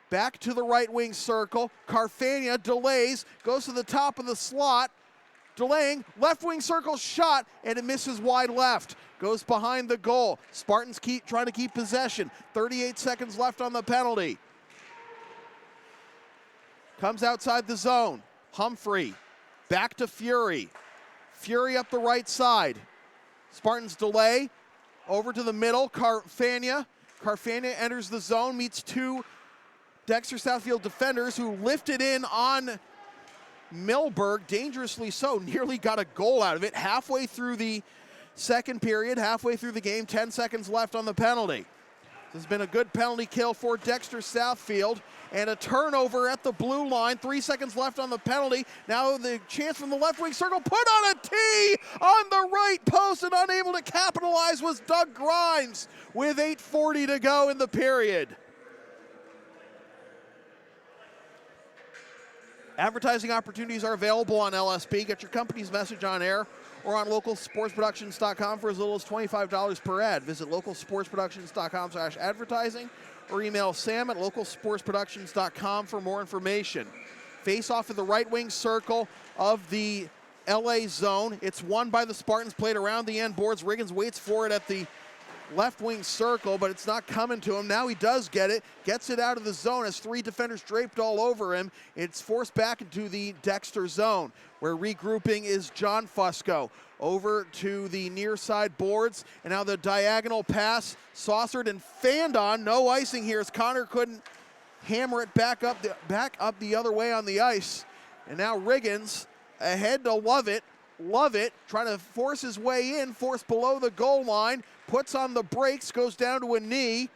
Back to the right wing circle. Carfagna delays, goes to the top of the slot. Delaying, left wing circle shot, and it misses wide left. Goes behind the goal. Spartans trying to keep possession. 38 seconds left on the penalty. Comes outside the zone. Humphrey, back to Fury. Fury up the right side. Spartans delay, over to the middle. Carfagna enters the zone, meets two Dexter Southfield defenders who lifted in on Milberg, dangerously so, nearly got a goal out of it. Halfway through the second period, halfway through the game, 10 seconds left on the penalty. This has been a good penalty kill for Dexter Southfield, and a turnover at the blue line. 3 seconds left on the penalty. Now the chance from the left wing circle, put on a tee on the right post, and unable to capitalize was Doug Grimes with 8:40 to go in the period. Advertising opportunities are available on LSP. Get your company's message on air or on localsportsproductions.com for as little as $25 per ad. Visit localsportsproductions.com/advertising or email sam@localsportsproductions.com for more information. Face off in the right wing circle of the LA zone. It's won by the Spartans, played around the end boards. Riggins waits for it at the left wing circle, but it's not coming to him. Now he does get it, gets it out of the zone as three defenders draped all over him. It's forced back into the Dexter zone, where regrouping is John Fusco. Over to the near side boards, and now the diagonal pass, saucered and fanned on. No icing here as Connor couldn't hammer it back up the other way on the ice. And now Riggins ahead to Lovett, trying to force his way in, forced below the goal line, puts on the brakes, goes down to a knee.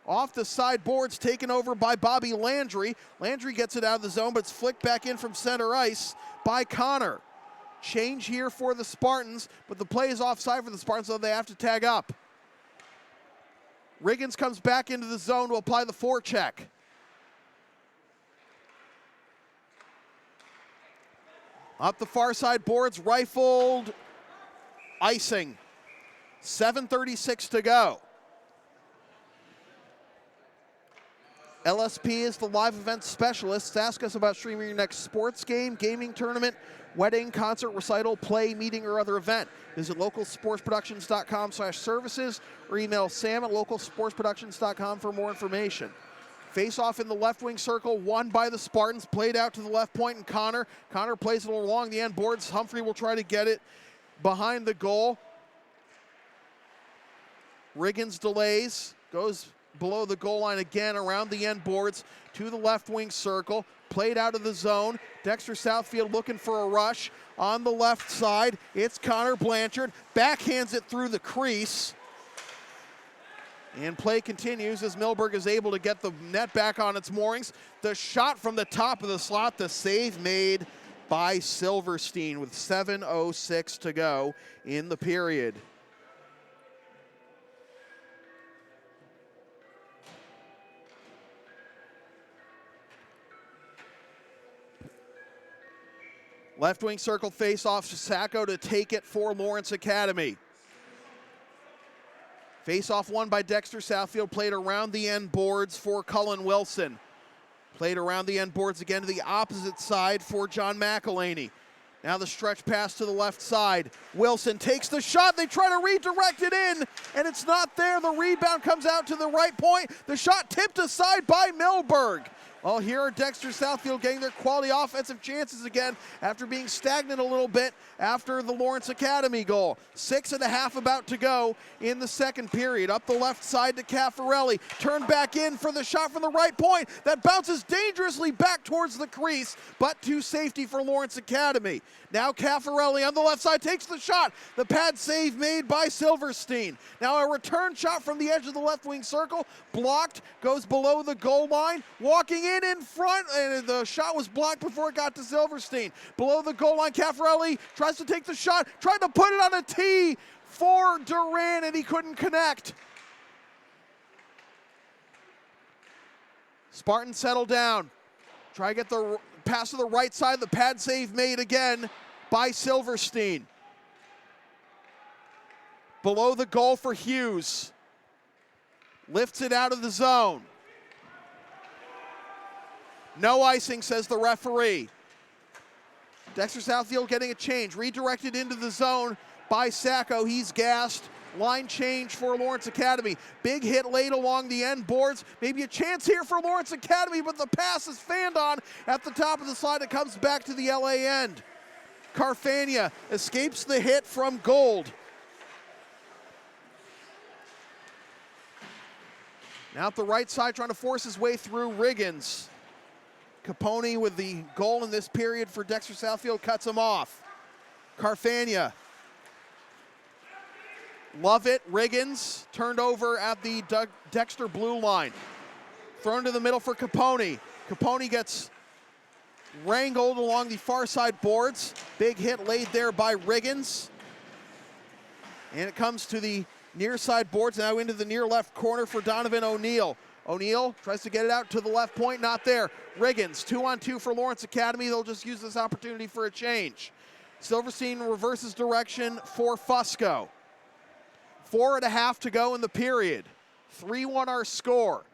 Off the sideboards, taken over by Bobby Landry. Landry gets it out of the zone, but it's flicked back in from center ice by Connor. Change here for the Spartans, but the play is offside for the Spartans, so they have to tag up. Riggins comes back into the zone to apply the forecheck. Up the far side boards, rifled, icing. 7:36 to go. LSP is the live event specialist. Ask us about streaming your next sports game, gaming tournament, wedding, concert, recital, play, meeting, or other event. Visit localsportsproductions.com/services or email sam@localsportsproductions.com for more information. Face off in the left wing circle, won by the Spartans, played out to the left point, and Connor plays it along the end boards. Humphrey will try to get it behind the goal. Riggins delays, goes below the goal line again, around the end boards to the left wing circle, played out of the zone. Dexter Southfield looking for a rush on the left side. It's Connor Blanchard, backhands it through the crease. And play continues as Milberg is able to get the net back on its moorings. The shot from the top of the slot, the save made by Silverstein with 7:06 to go in the period. Left wing circle face off, Sacco to take it for Lawrence Academy. Face off won by Dexter Southfield, played around the end boards for Cullen Wilson. Played around the end boards again to the opposite side for John McElhaney. Now the stretch pass to the left side. Wilson takes the shot, they try to redirect it in, and it's not there. The rebound comes out to the right point. The shot tipped aside by Milberg. Well, here are Dexter Southfield getting their quality offensive chances again after being stagnant a little bit after the Lawrence Academy goal. 6.5 about to go in the second period. Up the left side to Caffarelli. Turned back in for the shot from the right point. That bounces dangerously back towards the crease, but to safety for Lawrence Academy. Now Caffarelli on the left side takes the shot. The pad save made by Silverstein. Now a return shot from the edge of the left wing circle. Blocked, goes below the goal line. Walking in front, and the shot was blocked before it got to Silverstein. Below the goal line, Caffarelli tries to take the shot, tried to put it on a tee for Duran, and he couldn't connect. Spartans settle down. Try to get the pass to the right side. The pad save made again by Silverstein. Below the goal for Hughes. Lifts it out of the zone. No icing, says the referee. Dexter Southfield getting a change. Redirected into the zone by Sacco. He's gassed. Line change for Lawrence Academy. Big hit late along the end boards. Maybe a chance here for Lawrence Academy, but the pass is fanned on at the top of the slide. It comes back to the LA end. Carfagna escapes the hit from Gold. Now at the right side, trying to force his way through Riggins. Capone with the goal in this period for Dexter Southfield cuts him off. Carfagna. Love it. Riggins turned over at the Dexter blue line. Thrown to the middle for Capone. Capone gets wrangled along the far side boards. Big hit laid there by Riggins. And it comes to the near side boards, now into the near left corner for Donovan O'Neill. O'Neill tries to get it out to the left point, not there. Riggins, 2-on-2 for Lawrence Academy. They'll just use this opportunity for a change. Silverstein reverses direction for Fusco. 4.5 to go in the period. 3-1 our score.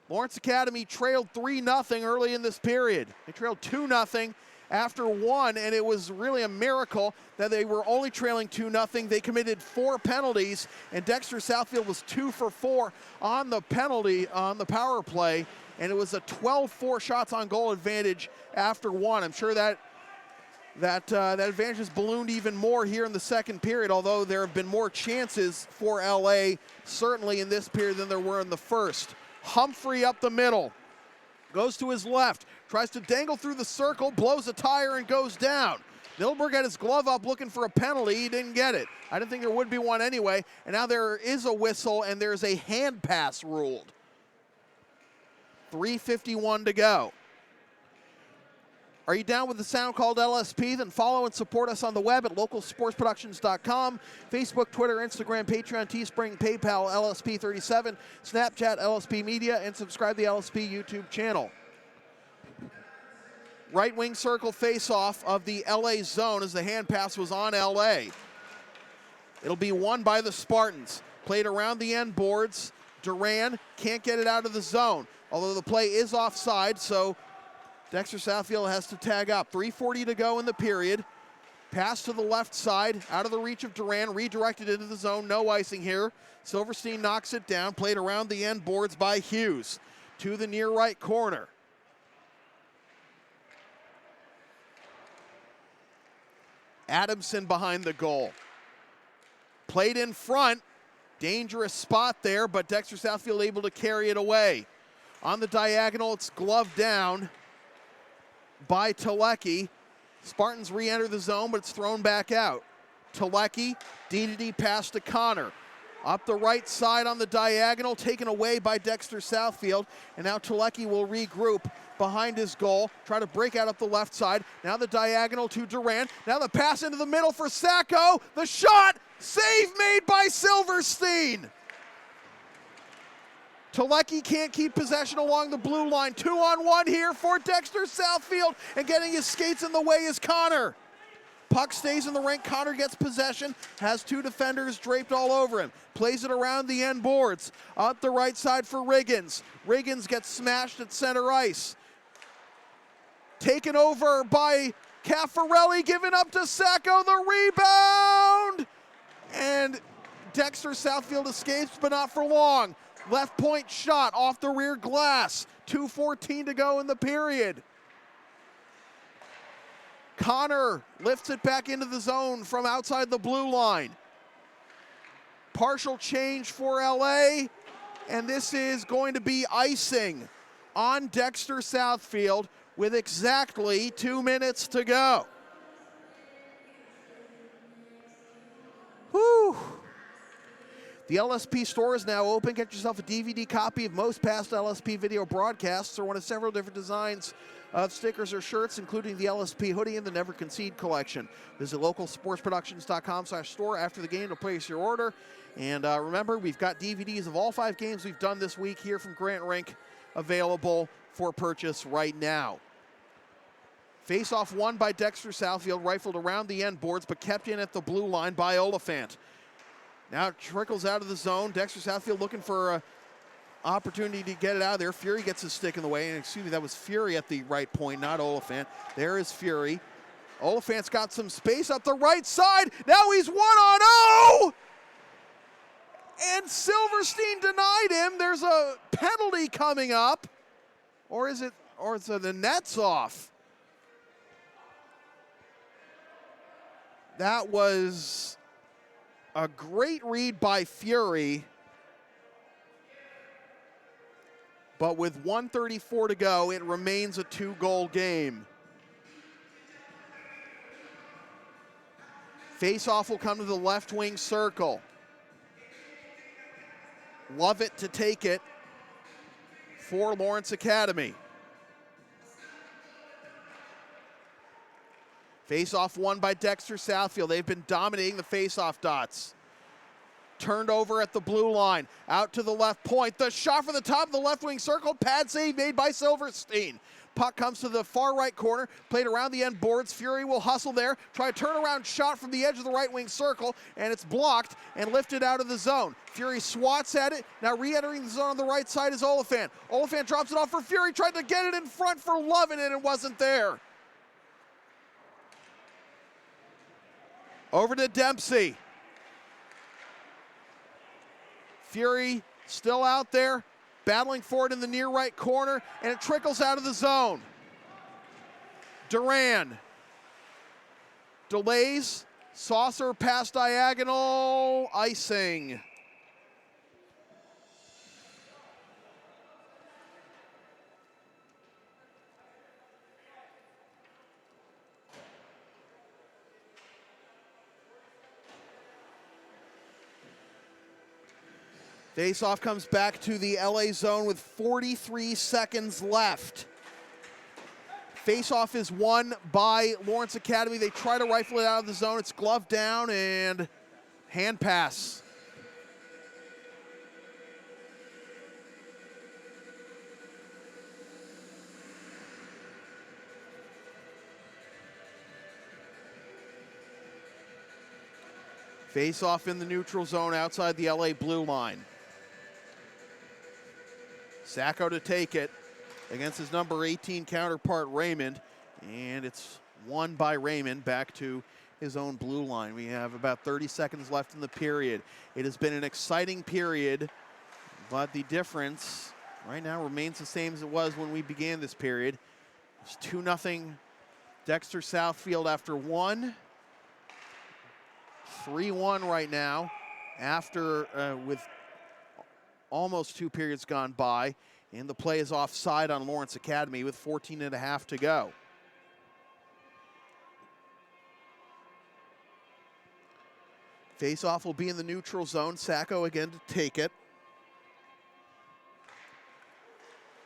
Lawrence Academy trailed 3-0 early in this period. They trailed 2-0 after one, and it was really a miracle that they were only trailing 2-0. They committed 4 penalties, and Dexter Southfield was 2 for 4 on the penalty, on the power play, and it was a 12-4 shots on goal advantage after one. I'm sure that advantage has ballooned even more here in the second period, although there have been more chances for LA, certainly in this period, than there were in the first. Humphrey up the middle. Goes to his left, tries to dangle through the circle, blows a tire and goes down. Milberg had his glove up looking for a penalty. He didn't get it. I didn't think there would be one anyway. And now there is a whistle and there's a hand pass ruled. 3:51 to go. Are you down with the sound called LSP? Then follow and support us on the web at localsportsproductions.com, Facebook, Twitter, Instagram, Patreon, Teespring, PayPal, LSP37, Snapchat, LSP Media, and subscribe to the LSP YouTube channel. Right wing circle face-off of the LA zone as the hand pass was on LA. It'll be won by the Spartans. Played around the end boards. Duran can't get it out of the zone, although the play is offside, so Dexter Southfield has to tag up. 3:40 to go in the period. Pass to the left side, out of the reach of Duran, redirected into the zone. No icing here. Silverstein knocks it down, played around the end boards by Hughes. To the near right corner. Adamson behind the goal. Played in front. Dangerous spot there, but Dexter Southfield able to carry it away. On the diagonal, it's gloved down by Telecki. Spartans re-enter the zone, but it's thrown back out. Telecki, D-to-D pass to Connor. Up the right side on the diagonal, taken away by Dexter Southfield. And now Telecki will regroup behind his goal, try to break out up the left side. Now the diagonal to Duran. Now the pass into the middle for Sacco. The shot, save made by Silverstein. Telecki can't keep possession along the blue line. 2-on-1 here for Dexter Southfield, and getting his skates in the way is Connor. Puck stays in the rink. Connor gets possession, has two defenders draped all over him. Plays it around the end boards. Up the right side for Riggins. Riggins gets smashed at center ice. Taken over by Caffarelli, given up to Sacco. The rebound! And Dexter Southfield escapes, but not for long. Left point shot off the rear glass. 2:14 to go in the period. Connor lifts it back into the zone from outside the blue line. Partial change for LA, and this is going to be icing on Dexter Southfield with exactly 2 minutes to go. Whew. The LSP store is now open. Get yourself a DVD copy of most past LSP video broadcasts or one of several different designs of stickers or shirts, including the LSP hoodie and the Never Concede Collection. Visit localsportsproductions.com/store after the game to place your order. And remember, we've got DVDs of all 5 games we've done this week here from Grant Rink available for purchase right now. Face-off won by Dexter Southfield, rifled around the end boards, but kept in at the blue line by Oliphant. Now it trickles out of the zone. Dexter Southfield looking for an opportunity to get it out of there. Fury gets his stick in the way. And excuse me, that was Fury at the right point, not Oliphant. There is Fury. Oliphant's got some space up the right side. Now he's 1-on-0! And Silverstein denied him. There's a penalty coming up. Or is it, the net's off. That was a great read by Fury. But with 1:34 to go, it remains a 2-goal game. Face-off will come to the left wing circle. Lovett to take it for Lawrence Academy. Face-off won by Dexter Southfield. They've been dominating the face-off dots. Turned over at the blue line. Out to the left point. The shot from the top of the left wing circle. Pad save made by Silverstein. Puck comes to the far right corner. Played around the end boards. Fury will hustle there. Try a turnaround shot from the edge of the right wing circle. And it's blocked and lifted out of the zone. Fury swats at it. Now re-entering the zone on the right side is Oliphant. Oliphant drops it off for Fury. Tried to get it in front for Lovett and it wasn't there. Over to Dempsey. Fury still out there, battling for it in the near right corner, and it trickles out of the zone. Duran delays, saucer pass diagonal, icing. Face-off comes back to the LA zone with 43 seconds left. Face-off is won by Lawrence Academy. They try to rifle it out of the zone. It's glove down and hand pass. Face-off in the neutral zone outside the LA blue line. Sacco to take it against his number 18 counterpart, Raymond. And it's won by Raymond back to his own blue line. We have about 30 seconds left in the period. It has been an exciting period, but the difference right now remains the same as it was when we began this period. It's 2-0 Dexter Southfield after one. 3-1 right now after with almost 2 periods gone by, and the play is offside on Lawrence Academy with 14.5 to go. Face-off will be in the neutral zone. Sacco again to take it.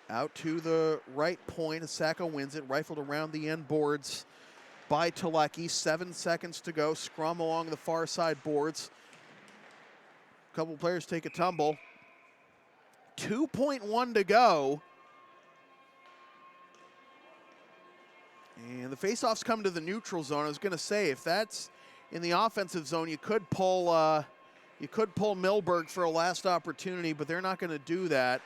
Out to the right point as Sacco wins it, rifled around the end boards by Talecki. 7 seconds to go. Scrum along the far side boards. A couple players take a tumble. 2.1 to go. And the faceoffs come to the neutral zone. I was going to say, if that's in the offensive zone, you could pull Milberg for a last opportunity, but they're not going to do that.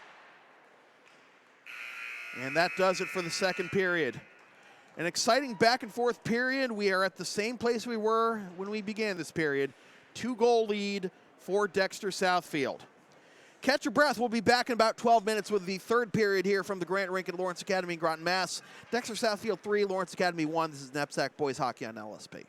And that does it for the second period. An exciting back and forth period. We are at the same place we were when we began this period. 2-goal lead for Dexter Southfield. Catch your breath. We'll be back in about 12 minutes with the third period here from the Grant Rink at Lawrence Academy in Groton, Mass. Dexter Southfield 3, Lawrence Academy 1. This is NEPSAC Boys Hockey on LSP.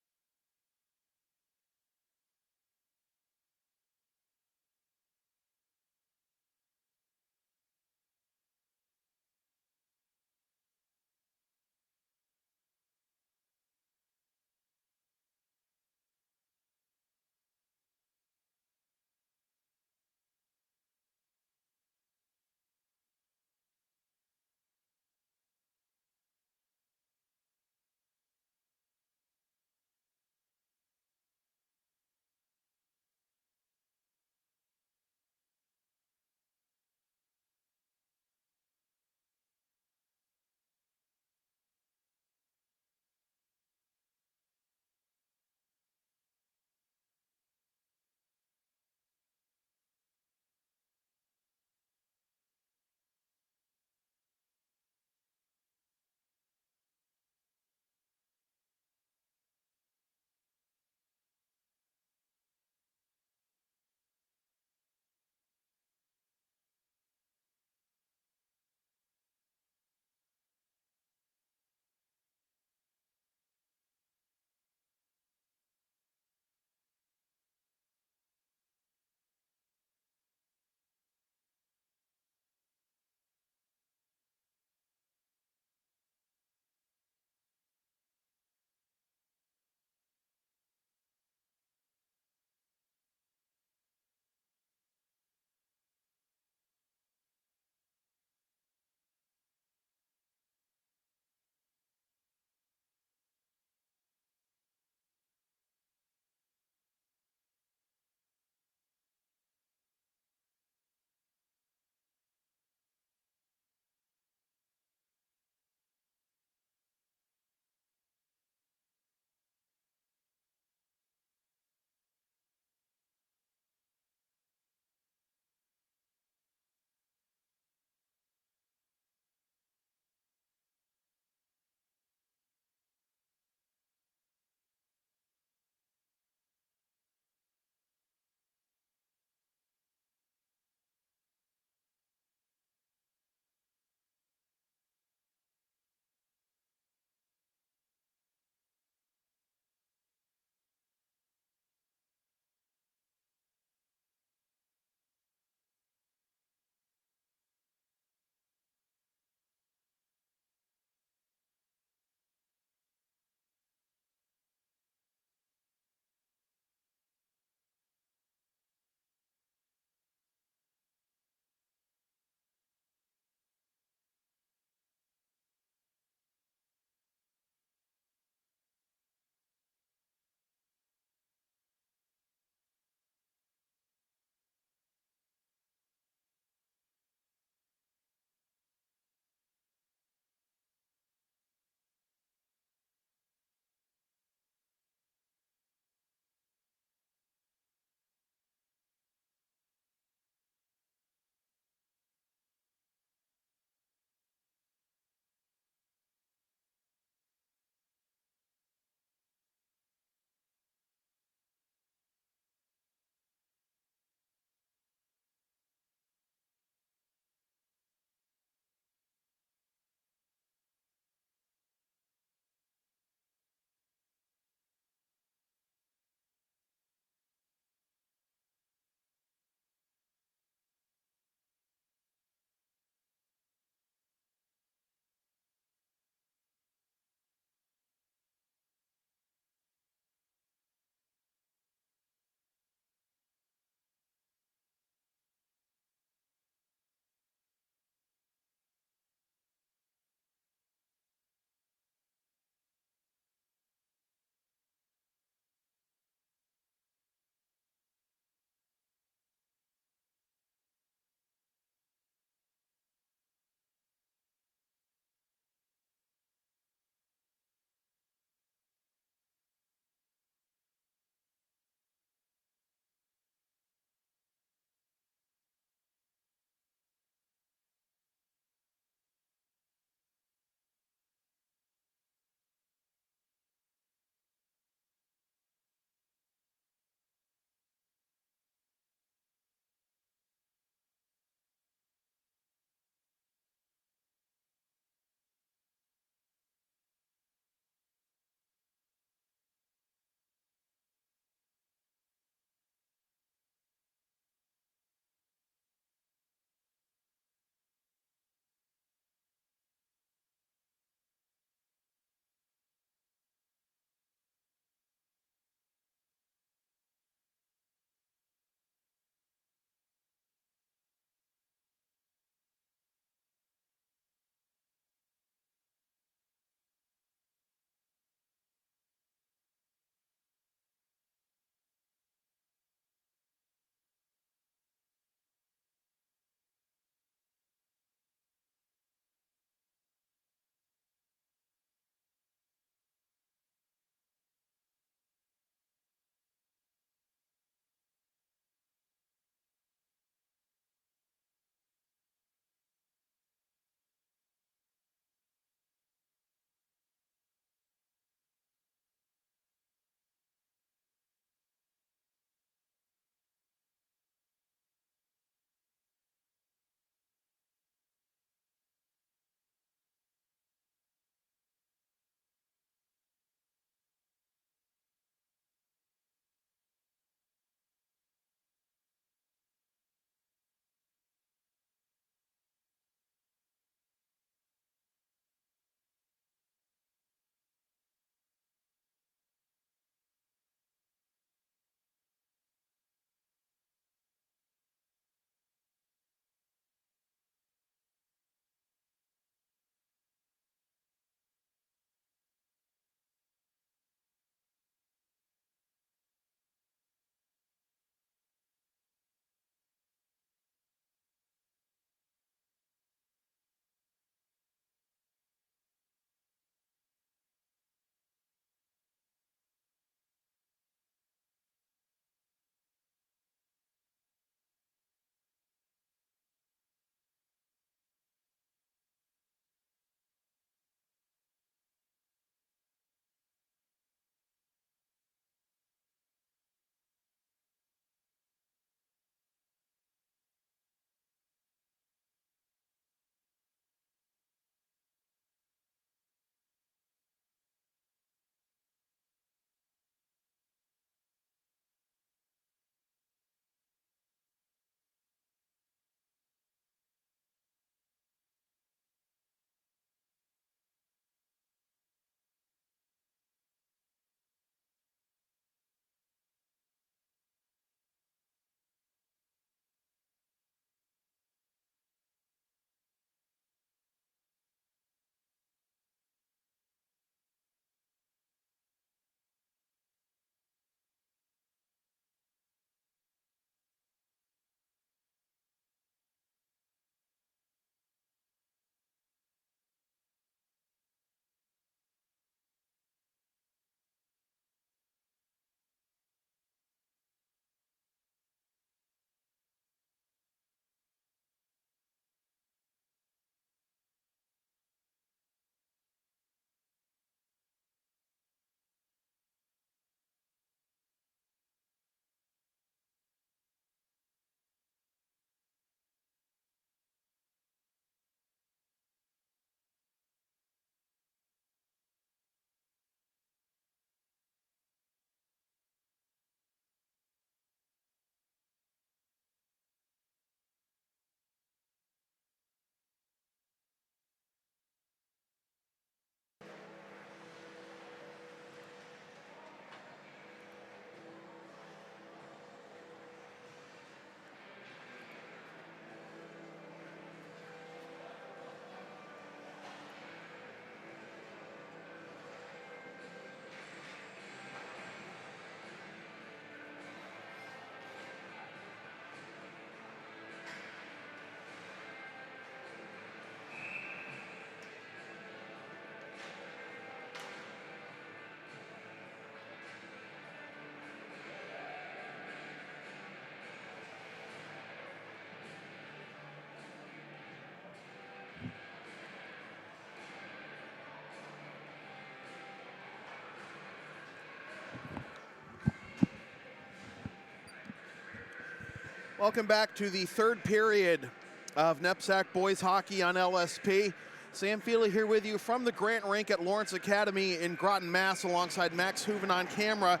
Welcome back to the third period of NEPSAC boys hockey on LSP. Sam Feely here with you from the Grant Rink at Lawrence Academy in Groton, Mass, alongside Max Hooven on camera.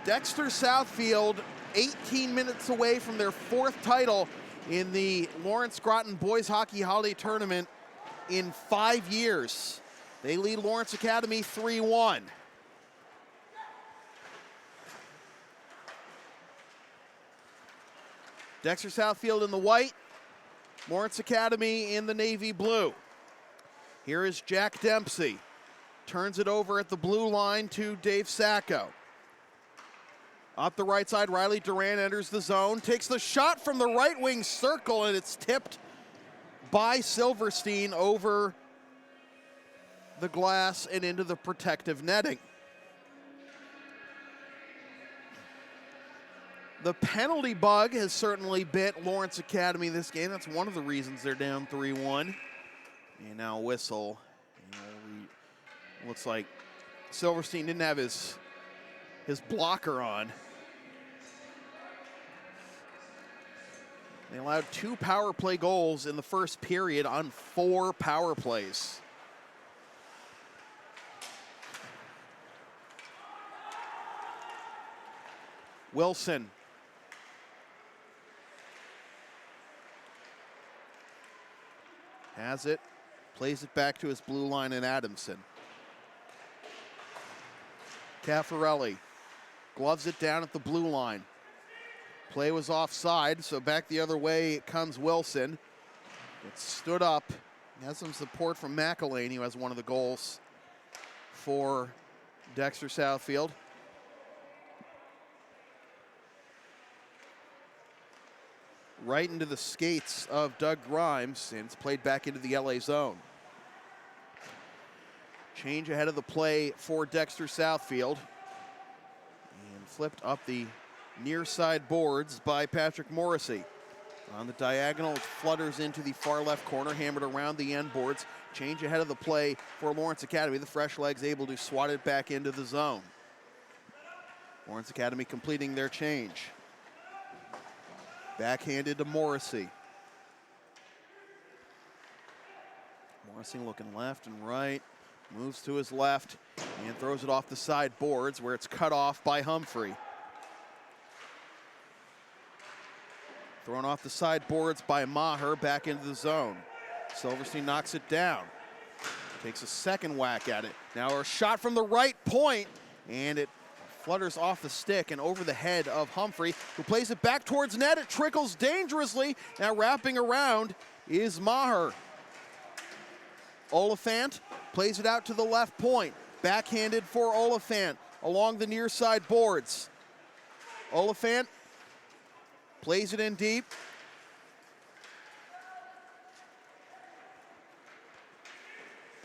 Dexter Southfield, 18 minutes away from their fourth title in the Lawrence Groton Boys Hockey Holiday Tournament in 5 years. They lead Lawrence Academy 3-1. Dexter Southfield in the white, Lawrence Academy in the navy blue. Here is Jack Dempsey. Turns it over at the blue line to Dave Sacco. Up the right side, Riley Duran enters the zone, takes the shot from the right wing circle, and it's tipped by Silverstein over the glass and into the protective netting. The penalty bug has certainly bit Lawrence Academy this game. That's one of the reasons they're down 3-1. And now a whistle. Looks like Silverstein didn't have his blocker on. They allowed 2 power play goals in the first period on 4 power plays. Wilson. Has it, plays it back to his blue line and Adamson. Caffarelli gloves it down at the blue line. Play was offside, so back the other way comes Wilson. It's stood up. He has some support from McElhaney, who has one of the goals for Dexter Southfield. Right into the skates of Doug Grimes, and it's played back into the LA zone. Change ahead of the play for Dexter Southfield. And flipped up the near side boards by Patrick Morrissey. On the diagonal, it flutters into the far left corner, hammered around the end boards. Change ahead of the play for Lawrence Academy. The fresh legs able to swat it back into the zone. Lawrence Academy completing their change. Backhanded to Morrissey. Morrissey looking left and right. Moves to his left and throws it off the side boards where it's cut off by Humphrey. Thrown off the side boards by Maher back into the zone. Silverstein knocks it down. Takes a second whack at it. Now a shot from the right point, and it flutters off the stick and over the head of Humphrey, who plays it back towards net. It trickles dangerously. Now wrapping around is Maher. Oliphant plays it out to the left point. Backhanded for Oliphant along the near side boards. Oliphant plays it in deep.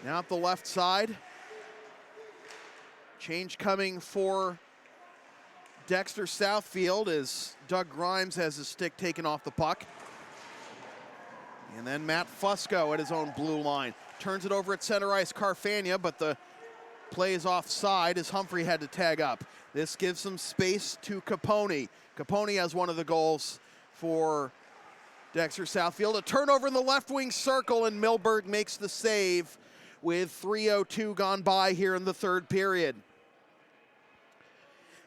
Now up the left side. Change coming for Dexter Southfield as Doug Grimes has his stick taken off the puck. And then Matt Fusco at his own blue line. Turns it over at center ice, Carfagna, but the play is offside as Humphrey had to tag up. This gives some space to Capone. Capone has one of the goals for Dexter Southfield. A turnover in the left wing circle, and Milberg makes the save with 3:02 gone by here in the third period.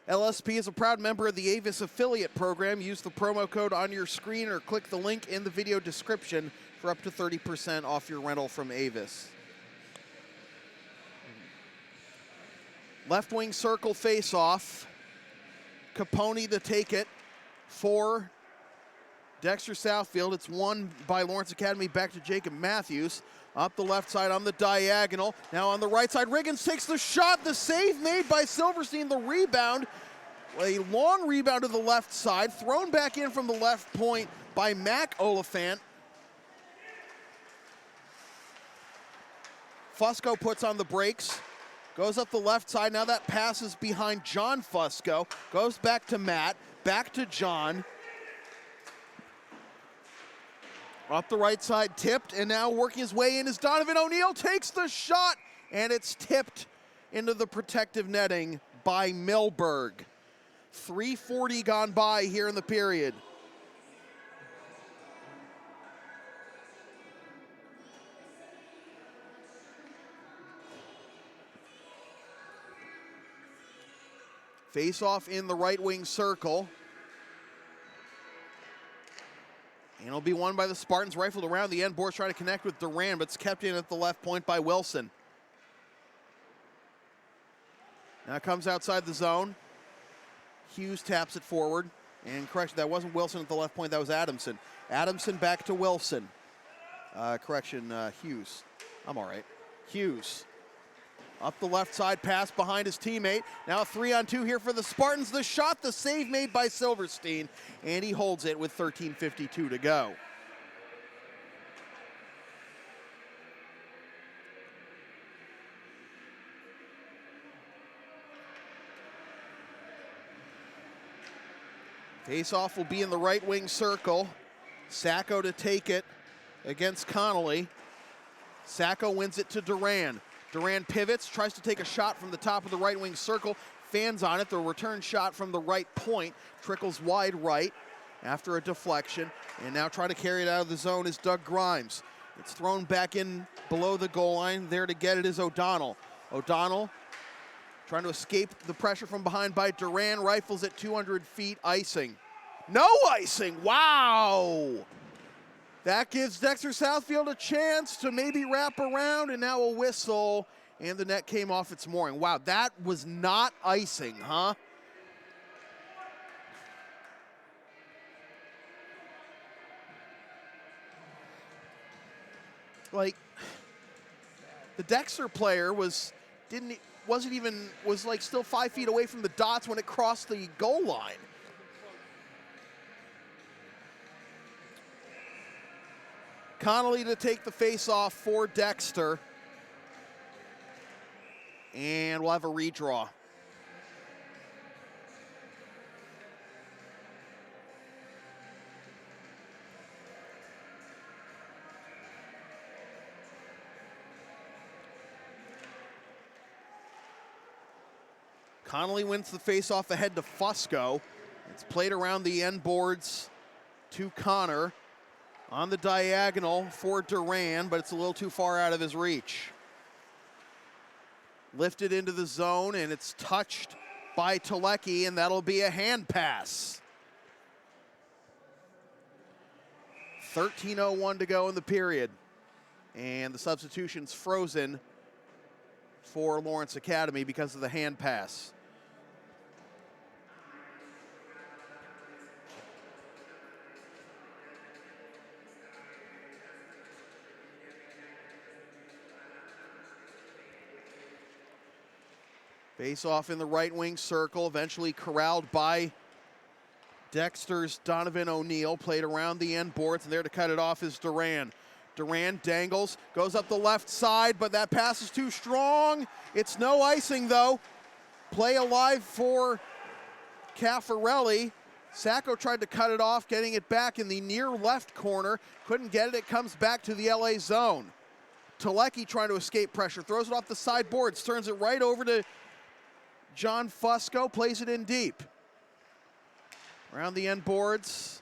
LSP is a proud member of the Avis affiliate program. Use the promo code on your screen or click the link in the video description for up to 30% off your rental from Avis. Left wing circle face-off. Capone to take it for Dexter Southfield. It's won by Lawrence Academy back to Jacob Matthews. Up the left side on the diagonal. Now on the right side, Riggins takes the shot. The save made by Silverstein. The rebound, a long rebound to the left side. Thrown back in from the left point by Mac Oliphant. Fusco puts on the brakes. Goes up the left side. Now that passes behind John Fusco. Goes back to Matt. Back to John. Up the right side, tipped, and now working his way in is Donovan O'Neill. Takes the shot, and it's tipped into the protective netting by Milberg. 3:40 gone by here in the period. Face-off in the right wing circle. And it'll be won by the Spartans, rifled around the end boards, trying to connect with Duran, but it's kept in at the left point by Wilson. Now it comes outside the zone. Hughes taps it forward. And correction, that wasn't Wilson at the left point, that was Adamson. Adamson back to Wilson. Hughes. I'm all right. Hughes. Up the left side, pass behind his teammate. Now 3-on-2 here for the Spartans. The shot, the save made by Silverstein, and he holds it with 13:52 to go. Face-off will be in the right wing circle. Sacco to take it against Connolly. Sacco wins it to Duran. Duran pivots, tries to take a shot from the top of the right wing circle, fans on it. The return shot from the right point trickles wide right after a deflection, and now trying to carry it out of the zone is Doug Grimes. It's thrown back in below the goal line. There to get it is O'Donnell. O'Donnell trying to escape the pressure from behind by Duran, rifles at 200 feet, icing. No icing, wow! That gives Dexter Southfield a chance to maybe wrap around, and now a whistle, and the net came off its mooring. Wow, that was not icing, huh? Like, the Dexter player was still 5 feet away from the dots when it crossed the goal line. Connolly to take the face-off for Dexter. And we'll have a redraw. Connolly wins the face-off ahead to Fusco. It's played around the end boards to Connor. On the diagonal for Duran, but it's a little too far out of his reach. Lifted into the zone, and it's touched by Telecki, and that'll be a hand pass. 13:01 to go in the period, and the substitution's frozen for Lawrence Academy because of the hand pass. Face off in the right wing circle, eventually corralled by Dexter's Donovan O'Neill. Played around the end boards, and there to cut it off is Duran. Duran dangles, goes up the left side, but that pass is too strong. It's no icing, though. Play alive for Caffarelli. Sacco tried to cut it off, getting it back in the near left corner. Couldn't get it. It comes back to the LA zone. Telecki trying to escape pressure, throws it off the side boards, turns it right over to John Fusco, plays it in deep. Around the end boards,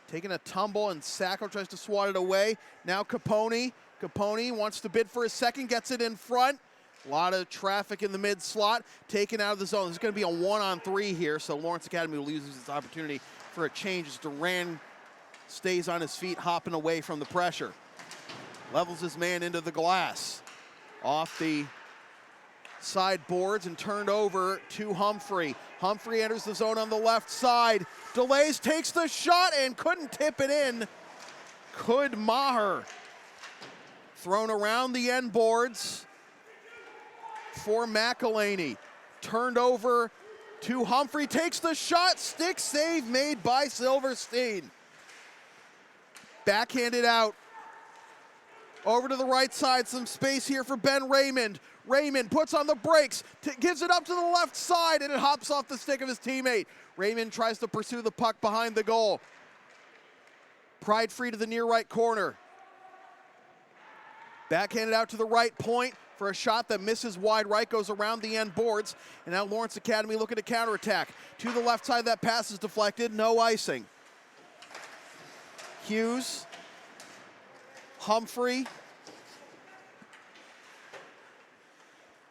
taking a tumble, and Sacco tries to swat it away. Now Capone. Capone wants to bid for his second, gets it in front. A lot of traffic in the mid slot, taken out of the zone. There's going to be a 1-on-3 here, so Lawrence Academy loses its opportunity for a change as Duran stays on his feet, hopping away from the pressure. Levels his man into the glass. Off the side boards and turned over to Humphrey. Humphrey enters the zone on the left side. Delays, takes the shot, and couldn't tip it in. Could Maher. Thrown around the end boards for McElhaney. Turned over to Humphrey, takes the shot, stick save made by Silverstein. Backhanded out. Over to the right side, some space here for Ben Raymond. Raymond puts on the brakes, gives it up to the left side, and it hops off the stick of his teammate. Raymond tries to pursue the puck behind the goal. Pride free to the near right corner. Backhanded out to the right point for a shot that misses wide right, goes around the end boards. And now Lawrence Academy looking to counterattack. To the left side, that pass is deflected, no icing. Hughes. Humphrey.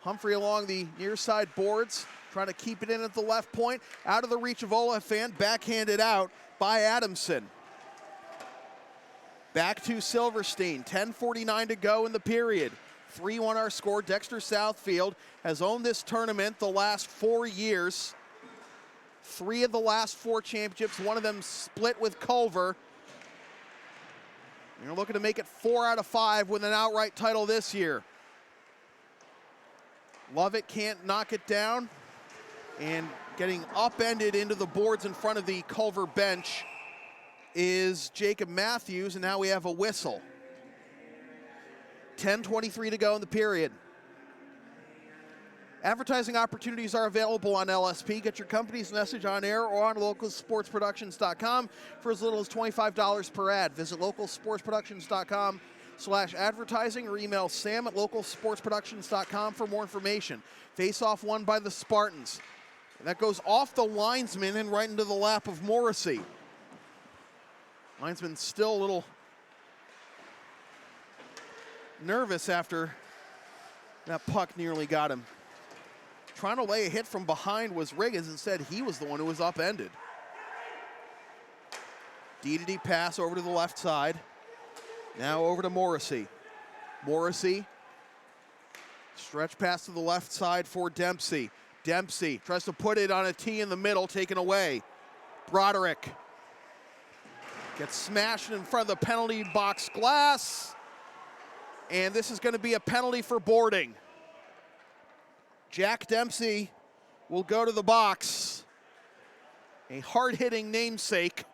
Humphrey along the near side boards. trying to keep it in at the left point. Out of the reach of Oliphant, backhanded out by Adamson. Back to Silverstein, 10:49 to go in the period. 3-1 our score. Dexter Southfield has owned this tournament the last 4 years. 3 of the last 4 championships, one of them split with Culver. You're looking to make it 4 out of 5 with an outright title this year. Lovett can't knock it down, and getting upended into the boards in front of the Culver bench is Jacob Matthews, and now we have a whistle. 10:23 to go in the period. Advertising opportunities are available on LSP. Get your company's message on air or on localsportsproductions.com for as little as $25 per ad. Visit localsportsproductions.com/advertising or email sam@localsportsproductions.com for more information. Face-off won by the Spartans. And that goes off the linesman and right into the lap of Morrissey. Linesman still a little nervous after that puck nearly got him. Trying to lay a hit from behind was Riggins. Instead, he was the one who was upended. D-to-D pass over to the left side. Now over to Morrissey. Morrissey, stretch pass to the left side for Dempsey. Dempsey tries to put it on a tee in the middle, taken away. Broderick gets smashed in front of the penalty box glass. And this is going to be a penalty for boarding. Jack Dempsey will go to the box. A hard-hitting namesake.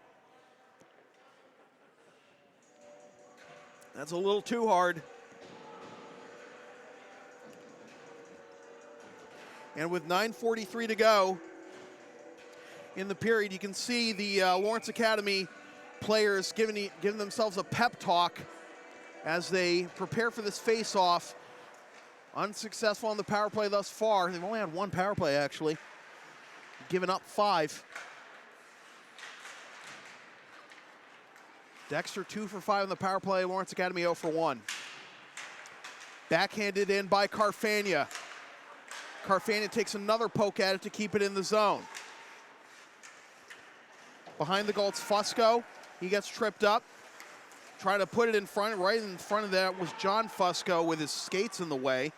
That's a little too hard. And with 9:43 to go in the period, you can see the Lawrence Academy players giving themselves a pep talk as they prepare for this face-off. Unsuccessful on the power play thus far. They've only had 1 power play, actually. Given up 5. Dexter 2 for 5 on the power play. Lawrence Academy 0 for 1. Backhanded in by Carfagna. Carfagna takes another poke at it to keep it in the zone. Behind the goal, it's Fusco. He gets tripped up. Trying to put it in front. Right in front of that was John Fusco with his skates in the way.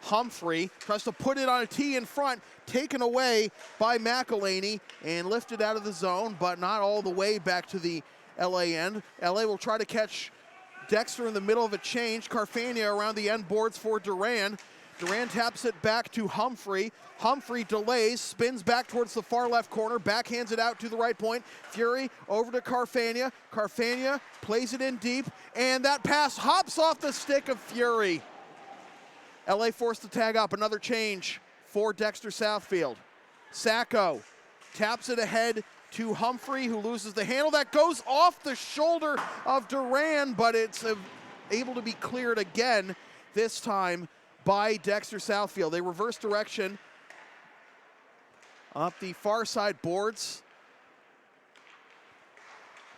Humphrey tries to put it on a tee in front, taken away by McElhaney and lifted out of the zone, but not all the way back to the LA end. LA will try to catch Dexter in the middle of a change. Carfagna around the end boards for Duran. Duran taps it back to Humphrey. Humphrey delays, spins back towards the far left corner, backhands it out to the right point. Fury over to Carfagna. Carfagna plays it in deep, and that pass hops off the stick of Fury. LA forced to tag up. Another change for Dexter Southfield. Sacco taps it ahead to Humphrey, who loses the handle. That goes off the shoulder of Duran, but it's able to be cleared again, this time by Dexter Southfield. They reverse direction up the far side boards.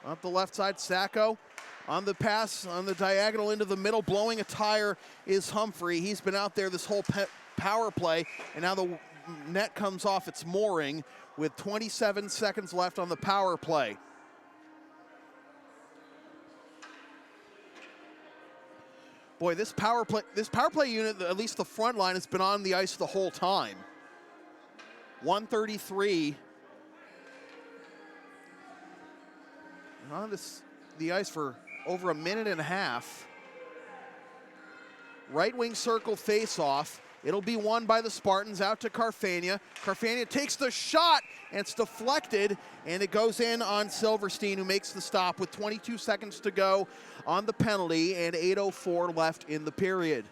Up the left side, Sacco. On the pass, on the diagonal into the middle, blowing a tire is Humphrey. He's been out there this whole power play, and now the net comes off its mooring with 27 seconds left on the power play. Boy, this power play unit, at least the front line, has been on the ice the whole time. 1:33. On the ice for over a minute and a half. Right wing circle face-off. It'll be won by the Spartans, out to Carfagna. Carfagna takes the shot, and it's deflected, and it goes in on Silverstein, who makes the stop with 22 seconds to go on the penalty and 8:04 left in the period.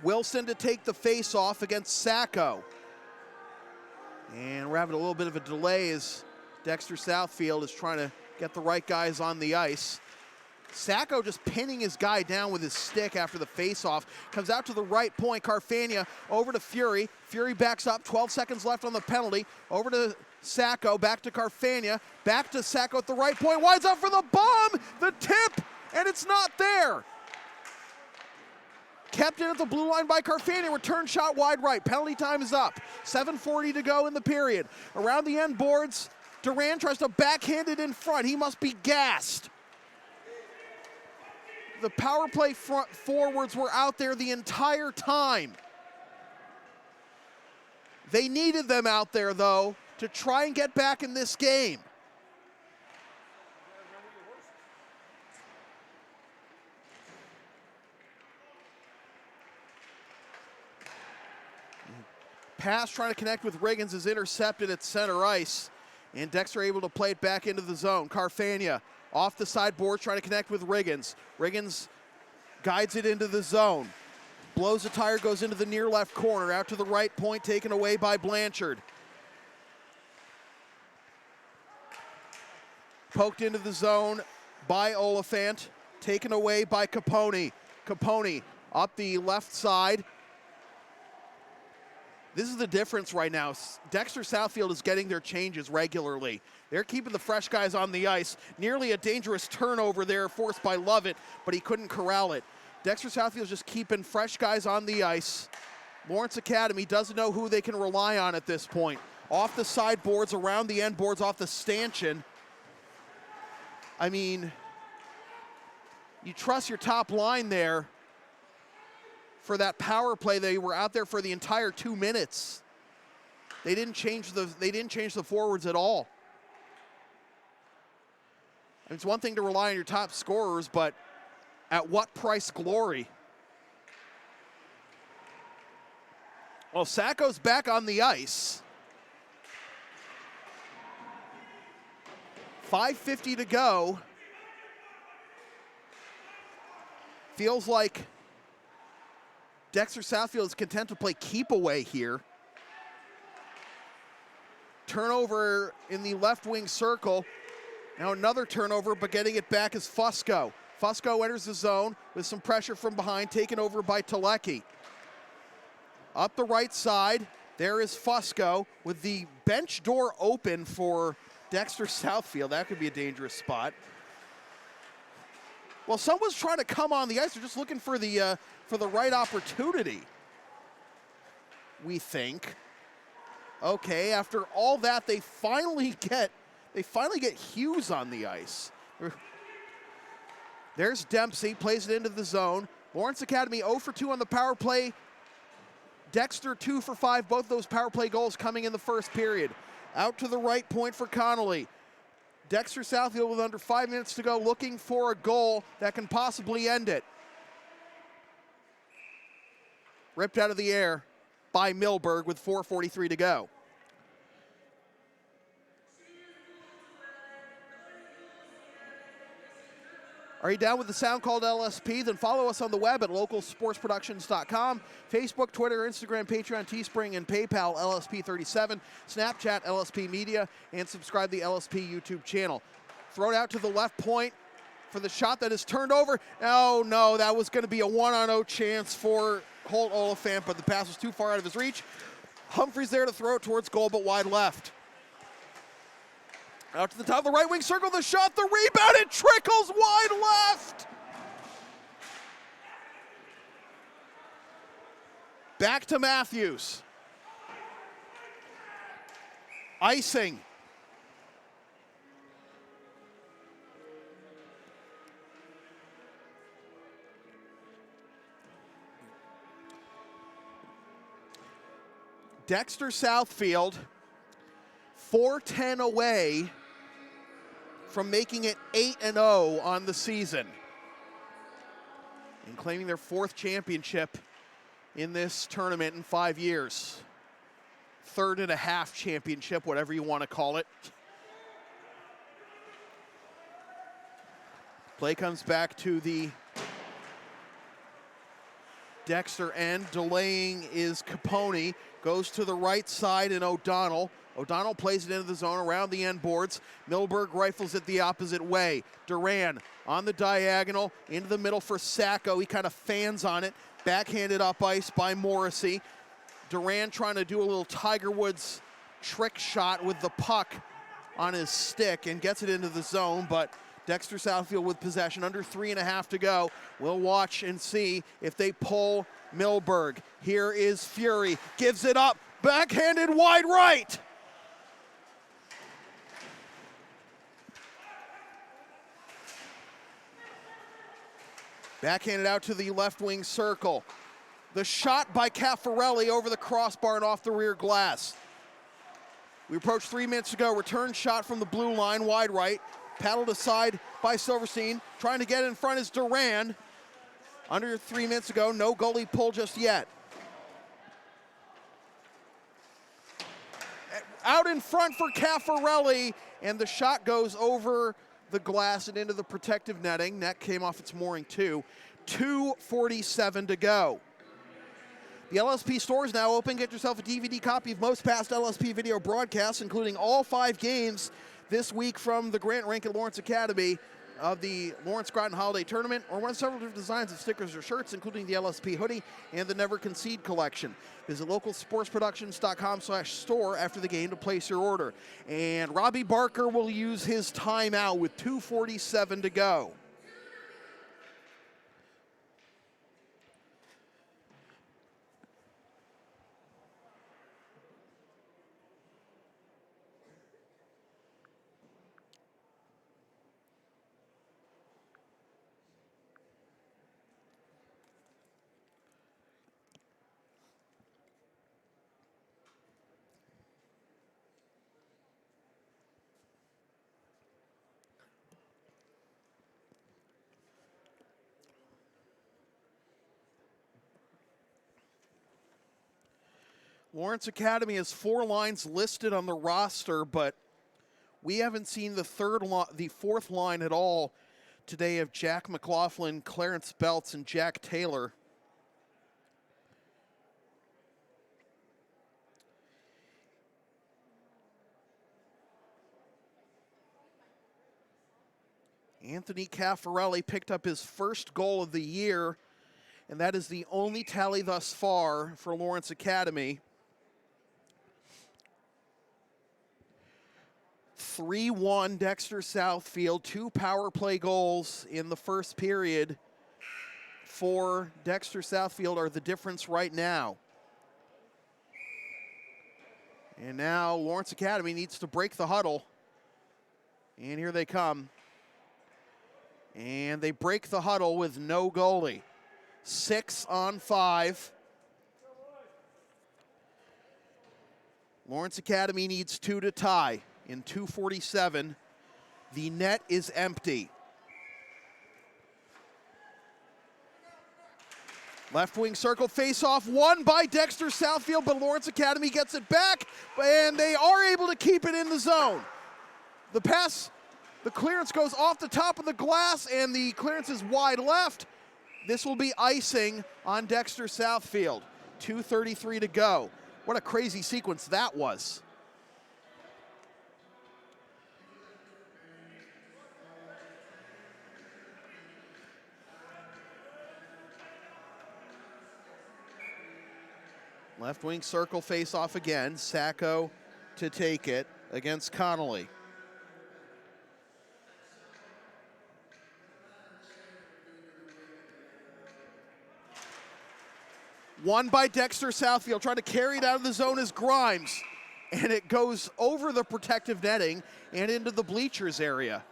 Wilson to take the face-off against Sacco. And we're having a little bit of a delay as Dexter Southfield is trying to get the right guys on the ice. Sacco just pinning his guy down with his stick after the face-off. Comes out to the right point. Carfagna over to Fury. Fury backs up. 12 seconds left on the penalty. Over to Sacco. Back to Carfagna. Back to Sacco at the right point. Wides up for the bomb. The tip. And it's not there. Kept in at the blue line by Carfania. Return shot wide right. Penalty time is up. 7:40 to go in the period. Around the end boards, Duran tries to backhand it in front. He must be gassed. The power play front forwards were out there the entire time. They needed them out there, though, to try and get back in this game. Pass trying to connect with Riggins is intercepted at center ice, and Dexter able to play it back into the zone. Carfania off the sideboard trying to connect with Riggins. Riggins guides it into the zone. Blows a tire, goes into the near left corner. Out to the right point, taken away by Blanchard. Poked into the zone by Oliphant. Taken away by Capone. Capone up the left side. This is the difference right now. Dexter Southfield is getting their changes regularly. They're keeping the fresh guys on the ice. Nearly a dangerous turnover there forced by Lovett, but he couldn't corral it. Dexter Southfield is just keeping fresh guys on the ice. Lawrence Academy doesn't know who they can rely on at this point. Off the sideboards, around the end boards, off the stanchion. I mean, you trust your top line there for that power play. They were out there for the entire 2 minutes. They didn't change the forwards at all. And it's one thing to rely on your top scorers, but at what price glory? Well, Sacco's back on the ice. 5:50 to go. Feels like Dexter Southfield is content to play keep away here. Turnover in the left wing circle. Now another turnover, but getting it back is Fusco. Fusco enters the zone with some pressure from behind, taken over by Telecki. Up the right side, there is Fusco with the bench door open for Dexter Southfield. That could be a dangerous spot. Well, someone's trying to come on the ice. They're just looking for the right opportunity, we think. Okay, after all that, they finally get Hughes on the ice. There's Dempsey, plays it into the zone. Lawrence Academy 0 for 2 on the power play. Dexter 2 for 5, both those power play goals coming in the first period. Out to the right point for Connolly. Dexter Southfield with under 5 minutes to go, looking for a goal that can possibly end it. Ripped out of the air by Milberg with 4:43 to go. Are you down with the sound called LSP? Then follow us on the web at localsportsproductions.com, Facebook, Twitter, Instagram, Patreon, Teespring, and PayPal, LSP37, Snapchat, LSP Media, and subscribe to the LSP YouTube channel. Thrown out to the left point for the shot that is turned over. Oh, no, that was going to be a 1-on-0 chance for Holt Oliphant, but the pass was too far out of his reach. Humphreys there to throw it towards goal, but wide left. Out to the top of the right wing circle, the shot, the rebound, it trickles wide left. Back to Matthews. Icing. Dexter Southfield, 4-10 away from making it 8-0 on the season and claiming their 4th championship in this tournament in 5 years. 3rd and a half championship, whatever you want to call it. Play comes back to the Dexter end. Delaying is Capone. Goes to the right side and O'Donnell. O'Donnell plays it into the zone around the end boards. Milberg rifles it the opposite way. Duran on the diagonal, into the middle for Sacco. He kind of fans on it. Backhanded up ice by Morrissey. Duran trying to do a little Tiger Woods trick shot with the puck on his stick and gets it into the zone, but Dexter Southfield with possession, under 3.5 to go. We'll watch and see if they pull Milberg. Here is Fury, gives it up, backhanded wide right. Backhanded out to the left wing circle. The shot by Caffarelli over the crossbar and off the rear glass. We approached 3 minutes to go. Return shot from the blue line, wide right. Paddled aside by Silverstein. Trying to get in front is Duran. Under 3 minutes ago, no goalie pull just yet. Out in front for Caffarelli, and the shot goes over the glass and into the protective netting. Net came off its mooring too. 2:47 to go. The LSP store is now open. Get yourself a DVD copy of most past LSP video broadcasts, including all 5 games this week from the Grant Rink at Lawrence Academy of the Lawrence Groton Holiday Tournament, or one of several different designs of stickers or shirts, including the LSP hoodie and the Never Concede Collection. Visit localsportsproductions.com/store after the game to place your order. And Robbie Barker will use his timeout with 2:47 to go. Lawrence Academy has 4 lines listed on the roster, but we haven't seen the fourth line at all today of Jack McLaughlin, Clarence Belts, and Jack Taylor. Anthony Caffarelli picked up his first goal of the year, and that is the only tally thus far for Lawrence Academy. 3-1 Dexter Southfield, 2 power play goals in the first period for Dexter Southfield are the difference right now. And now Lawrence Academy needs to break the huddle. And here they come. And they break the huddle with no goalie. 6 on 5. Lawrence Academy needs 2 to tie. In 2:47, the net is empty. Left wing circle face-off, won by Dexter Southfield, but Lawrence Academy gets it back, and they are able to keep it in the zone. The clearance goes off the top of the glass, and the clearance is wide left. This will be icing on Dexter Southfield. 2:33 to go. What a crazy sequence that was. Left wing circle face off again. Sacco to take it against Connolly. Won by Dexter Southfield. Trying to carry it out of the zone is Grimes. And it goes over the protective netting and into the bleachers area.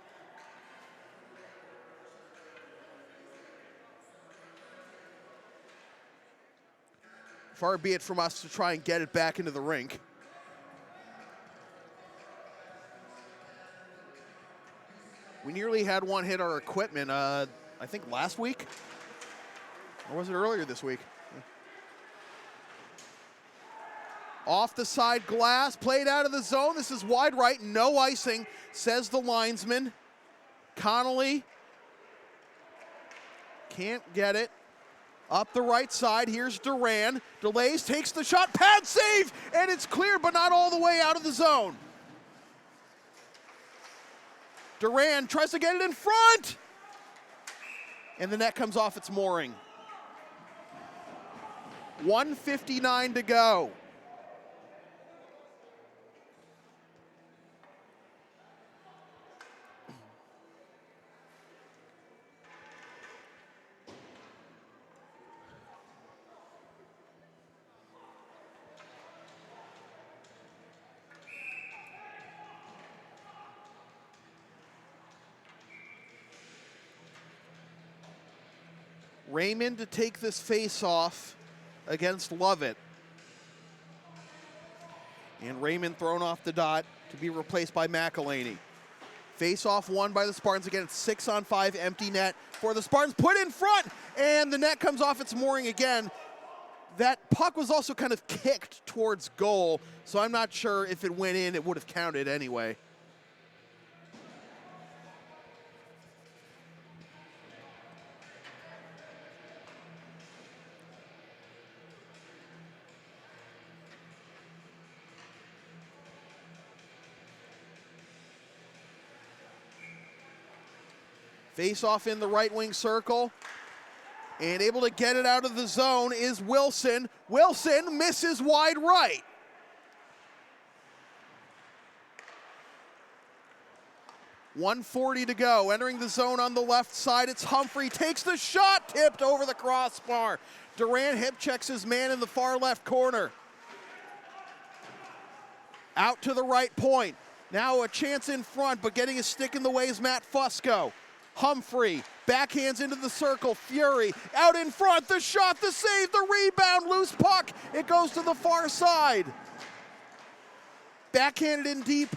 Far be it from us to try and get it back into the rink. We nearly had one hit our equipment, I think last week? Or was it earlier this week? Off the side glass, played out of the zone. This is wide right, no icing, says the linesman. Connolly can't get it. Up the right side, here's Duran. Delays, takes the shot, pad save, and it's cleared, but not all the way out of the zone. Duran tries to get it in front, and the net comes off its mooring. 1:59 to go. Raymond to take this face-off against Lovett. And Raymond thrown off the dot to be replaced by McElhaney. Face-off won by the Spartans. Again, it's 6-on-5 empty net for the Spartans. Put in front, and the net comes off its mooring again. That puck was also kind of kicked towards goal, so I'm not sure if it went in, it would have counted anyway. Face off in the right wing circle. And able to get it out of the zone is Wilson. Wilson misses wide right. .140 to go. Entering the zone on the left side. It's Humphrey. Takes the shot. Tipped over the crossbar. Durant hip checks his man in the far left corner. Out to the right point. Now a chance in front, but getting a stick in the way is Matt Fusco. Humphrey backhands into the circle. Fury out in front. The shot, the save, the rebound, loose puck. It goes to the far side. Backhanded in deep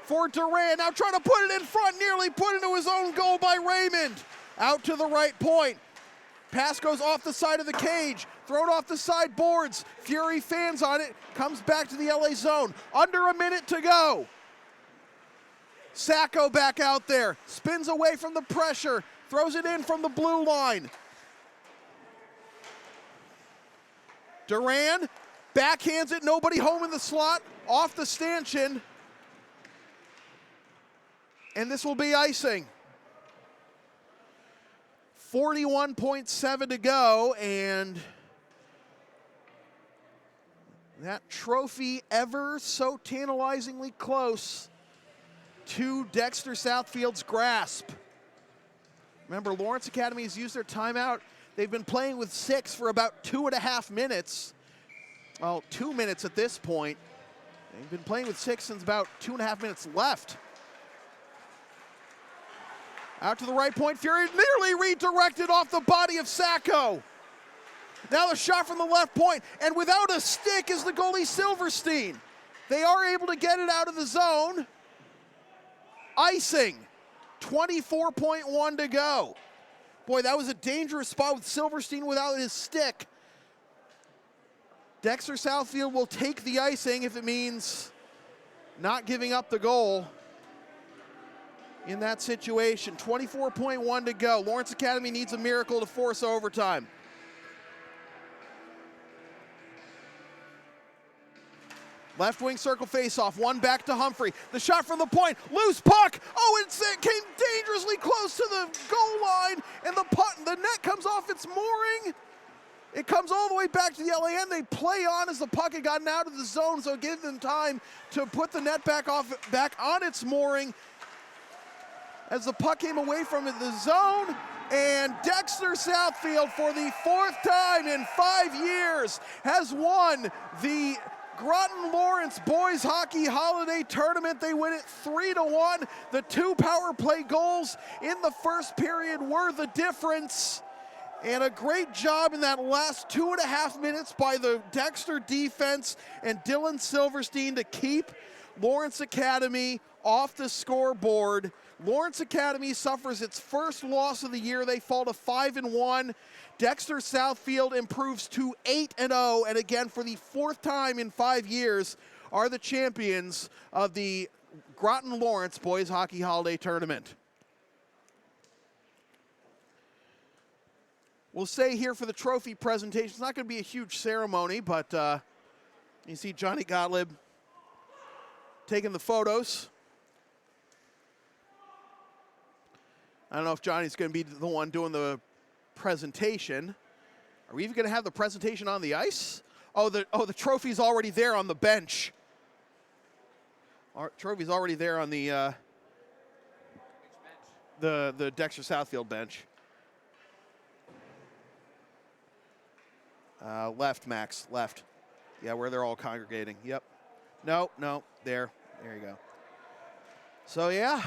for Durant. Now trying to put it in front, nearly put into his own goal by Raymond. Out to the right point. Pass goes off the side of the cage. Thrown off the side boards. Fury fans on it. Comes back to the LA zone. Under a minute to go. Sacco back out there, spins away from the pressure, throws it in from the blue line. Duran backhands it, nobody home in the slot, off the stanchion. And this will be icing. 41.7 to go, and that trophy ever so tantalizingly close to Dexter Southfield's grasp. Remember, Lawrence Academy has used their timeout. They've been playing with 6 for about 2.5 minutes. Well, 2 minutes at this point. They've been playing with 6 since about 2.5 minutes left. Out to the right point, Fury nearly redirected off the body of Sacco. Now the shot from the left point, and without a stick is the goalie Silverstein. They are able to get it out of the zone. Icing, 24.1 to go. Boy, that was a dangerous spot with Silverstein without his stick. Dexter Southfield will take the icing if it means not giving up the goal in that situation. 24.1 to go. Lawrence Academy needs a miracle to force overtime. Left wing circle face-off, one back to Humphrey. The shot from the point, loose puck. Oh, it came dangerously close to the goal line, and the net comes off its mooring. It comes all the way back to the LA end. They play on as the puck had gotten out of the zone, so it gave them time to put the net back on its mooring. As the puck came away from the zone, and Dexter Southfield, for the 4th time in 5 years, has won the Groton Lawrence Boys Hockey Holiday Tournament. They win it 3-1. The 2 power play goals in the first period were the difference. And a great job in that last 2.5 minutes by the Dexter defense and Dylan Silverstein to keep Lawrence Academy off the scoreboard. Lawrence Academy suffers its first loss of the year. They fall to 5-1. Dexter Southfield improves to 8-0, and again, for the 4th time in 5 years, are the champions of the Groton Lawrence Boys Hockey Holiday Tournament. We'll stay here for the trophy presentation. It's not going to be a huge ceremony, but you see Johnny Gottlieb taking the photos. I don't know if Johnny's going to be the one doing the presentation. Are we even going to have the presentation on the ice? Oh, the trophy's already there on the bench. Our trophy's already there on the Dexter Southfield bench. Left, Max, left. Yeah, where they're all congregating. Yep. No, there you go. So yeah,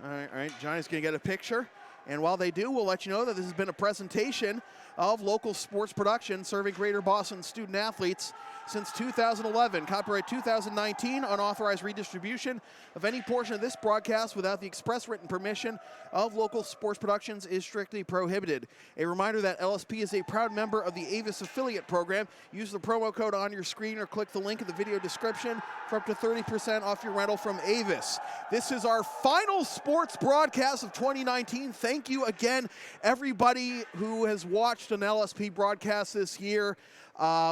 all right. Johnny's gonna get a picture. And while they do, we'll let you know that this has been a presentation of local sports production serving Greater Boston student athletes since 2011. Copyright 2019, unauthorized redistribution of any portion of this broadcast without the express written permission of local sports productions is strictly prohibited. A reminder that LSP is a proud member of the Avis affiliate program. Use the promo code on your screen or click the link in the video description for up to 30% off your rental from Avis. This is our final sports broadcast of 2019. Thank you again, everybody who has watched an LSP broadcast this year.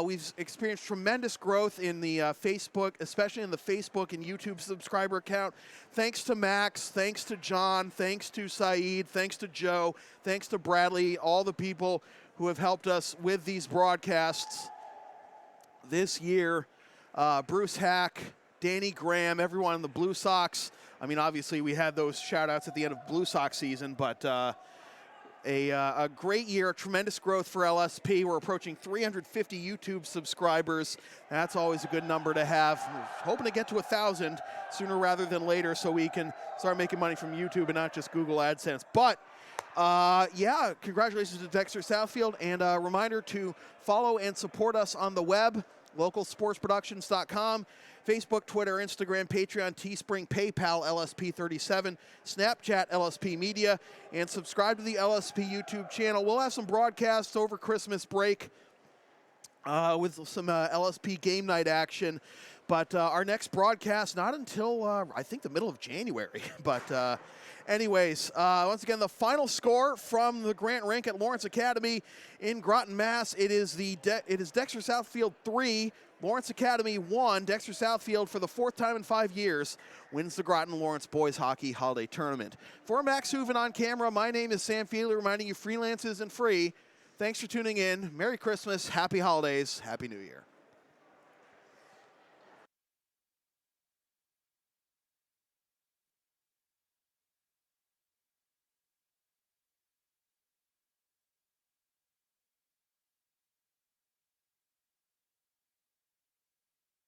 We've experienced tremendous growth in the Facebook, especially in the Facebook and YouTube subscriber count. Thanks to Max, thanks to John, thanks to Saeed, thanks to Joe, thanks to Bradley, all the people who have helped us with these broadcasts this year. Bruce Hack, Danny Graham, everyone in the Blue Sox. I mean, obviously we had those shout-outs at the end of Blue Sox season, but a great year, tremendous growth for LSP. We're approaching 350 YouTube subscribers. That's always a good number to have. We're hoping to get to 1,000 sooner rather than later so we can start making money from YouTube and not just Google AdSense. But yeah, congratulations to Dexter Southfield, and a reminder to follow and support us on the web, localsportsproductions.com. Facebook, Twitter, Instagram, Patreon, Teespring, PayPal, LSP37, Snapchat, LSP Media, and subscribe to the LSP YouTube channel. We'll have some broadcasts over Christmas break with some LSP game night action. But our next broadcast, not until, I think, the middle of January. But anyways, once again, the final score from the Grant Rink at Lawrence Academy in Groton, Mass. It is Dexter Southfield 3, Lawrence Academy 1. Dexter Southfield, for the 4th time in 5 years, wins the Groton Lawrence Boys Hockey Holiday Tournament. For Max Hooven on camera, my name is Sam Fiedler, reminding you freelance isn't free. Thanks for tuning in. Merry Christmas, Happy Holidays, Happy New Year.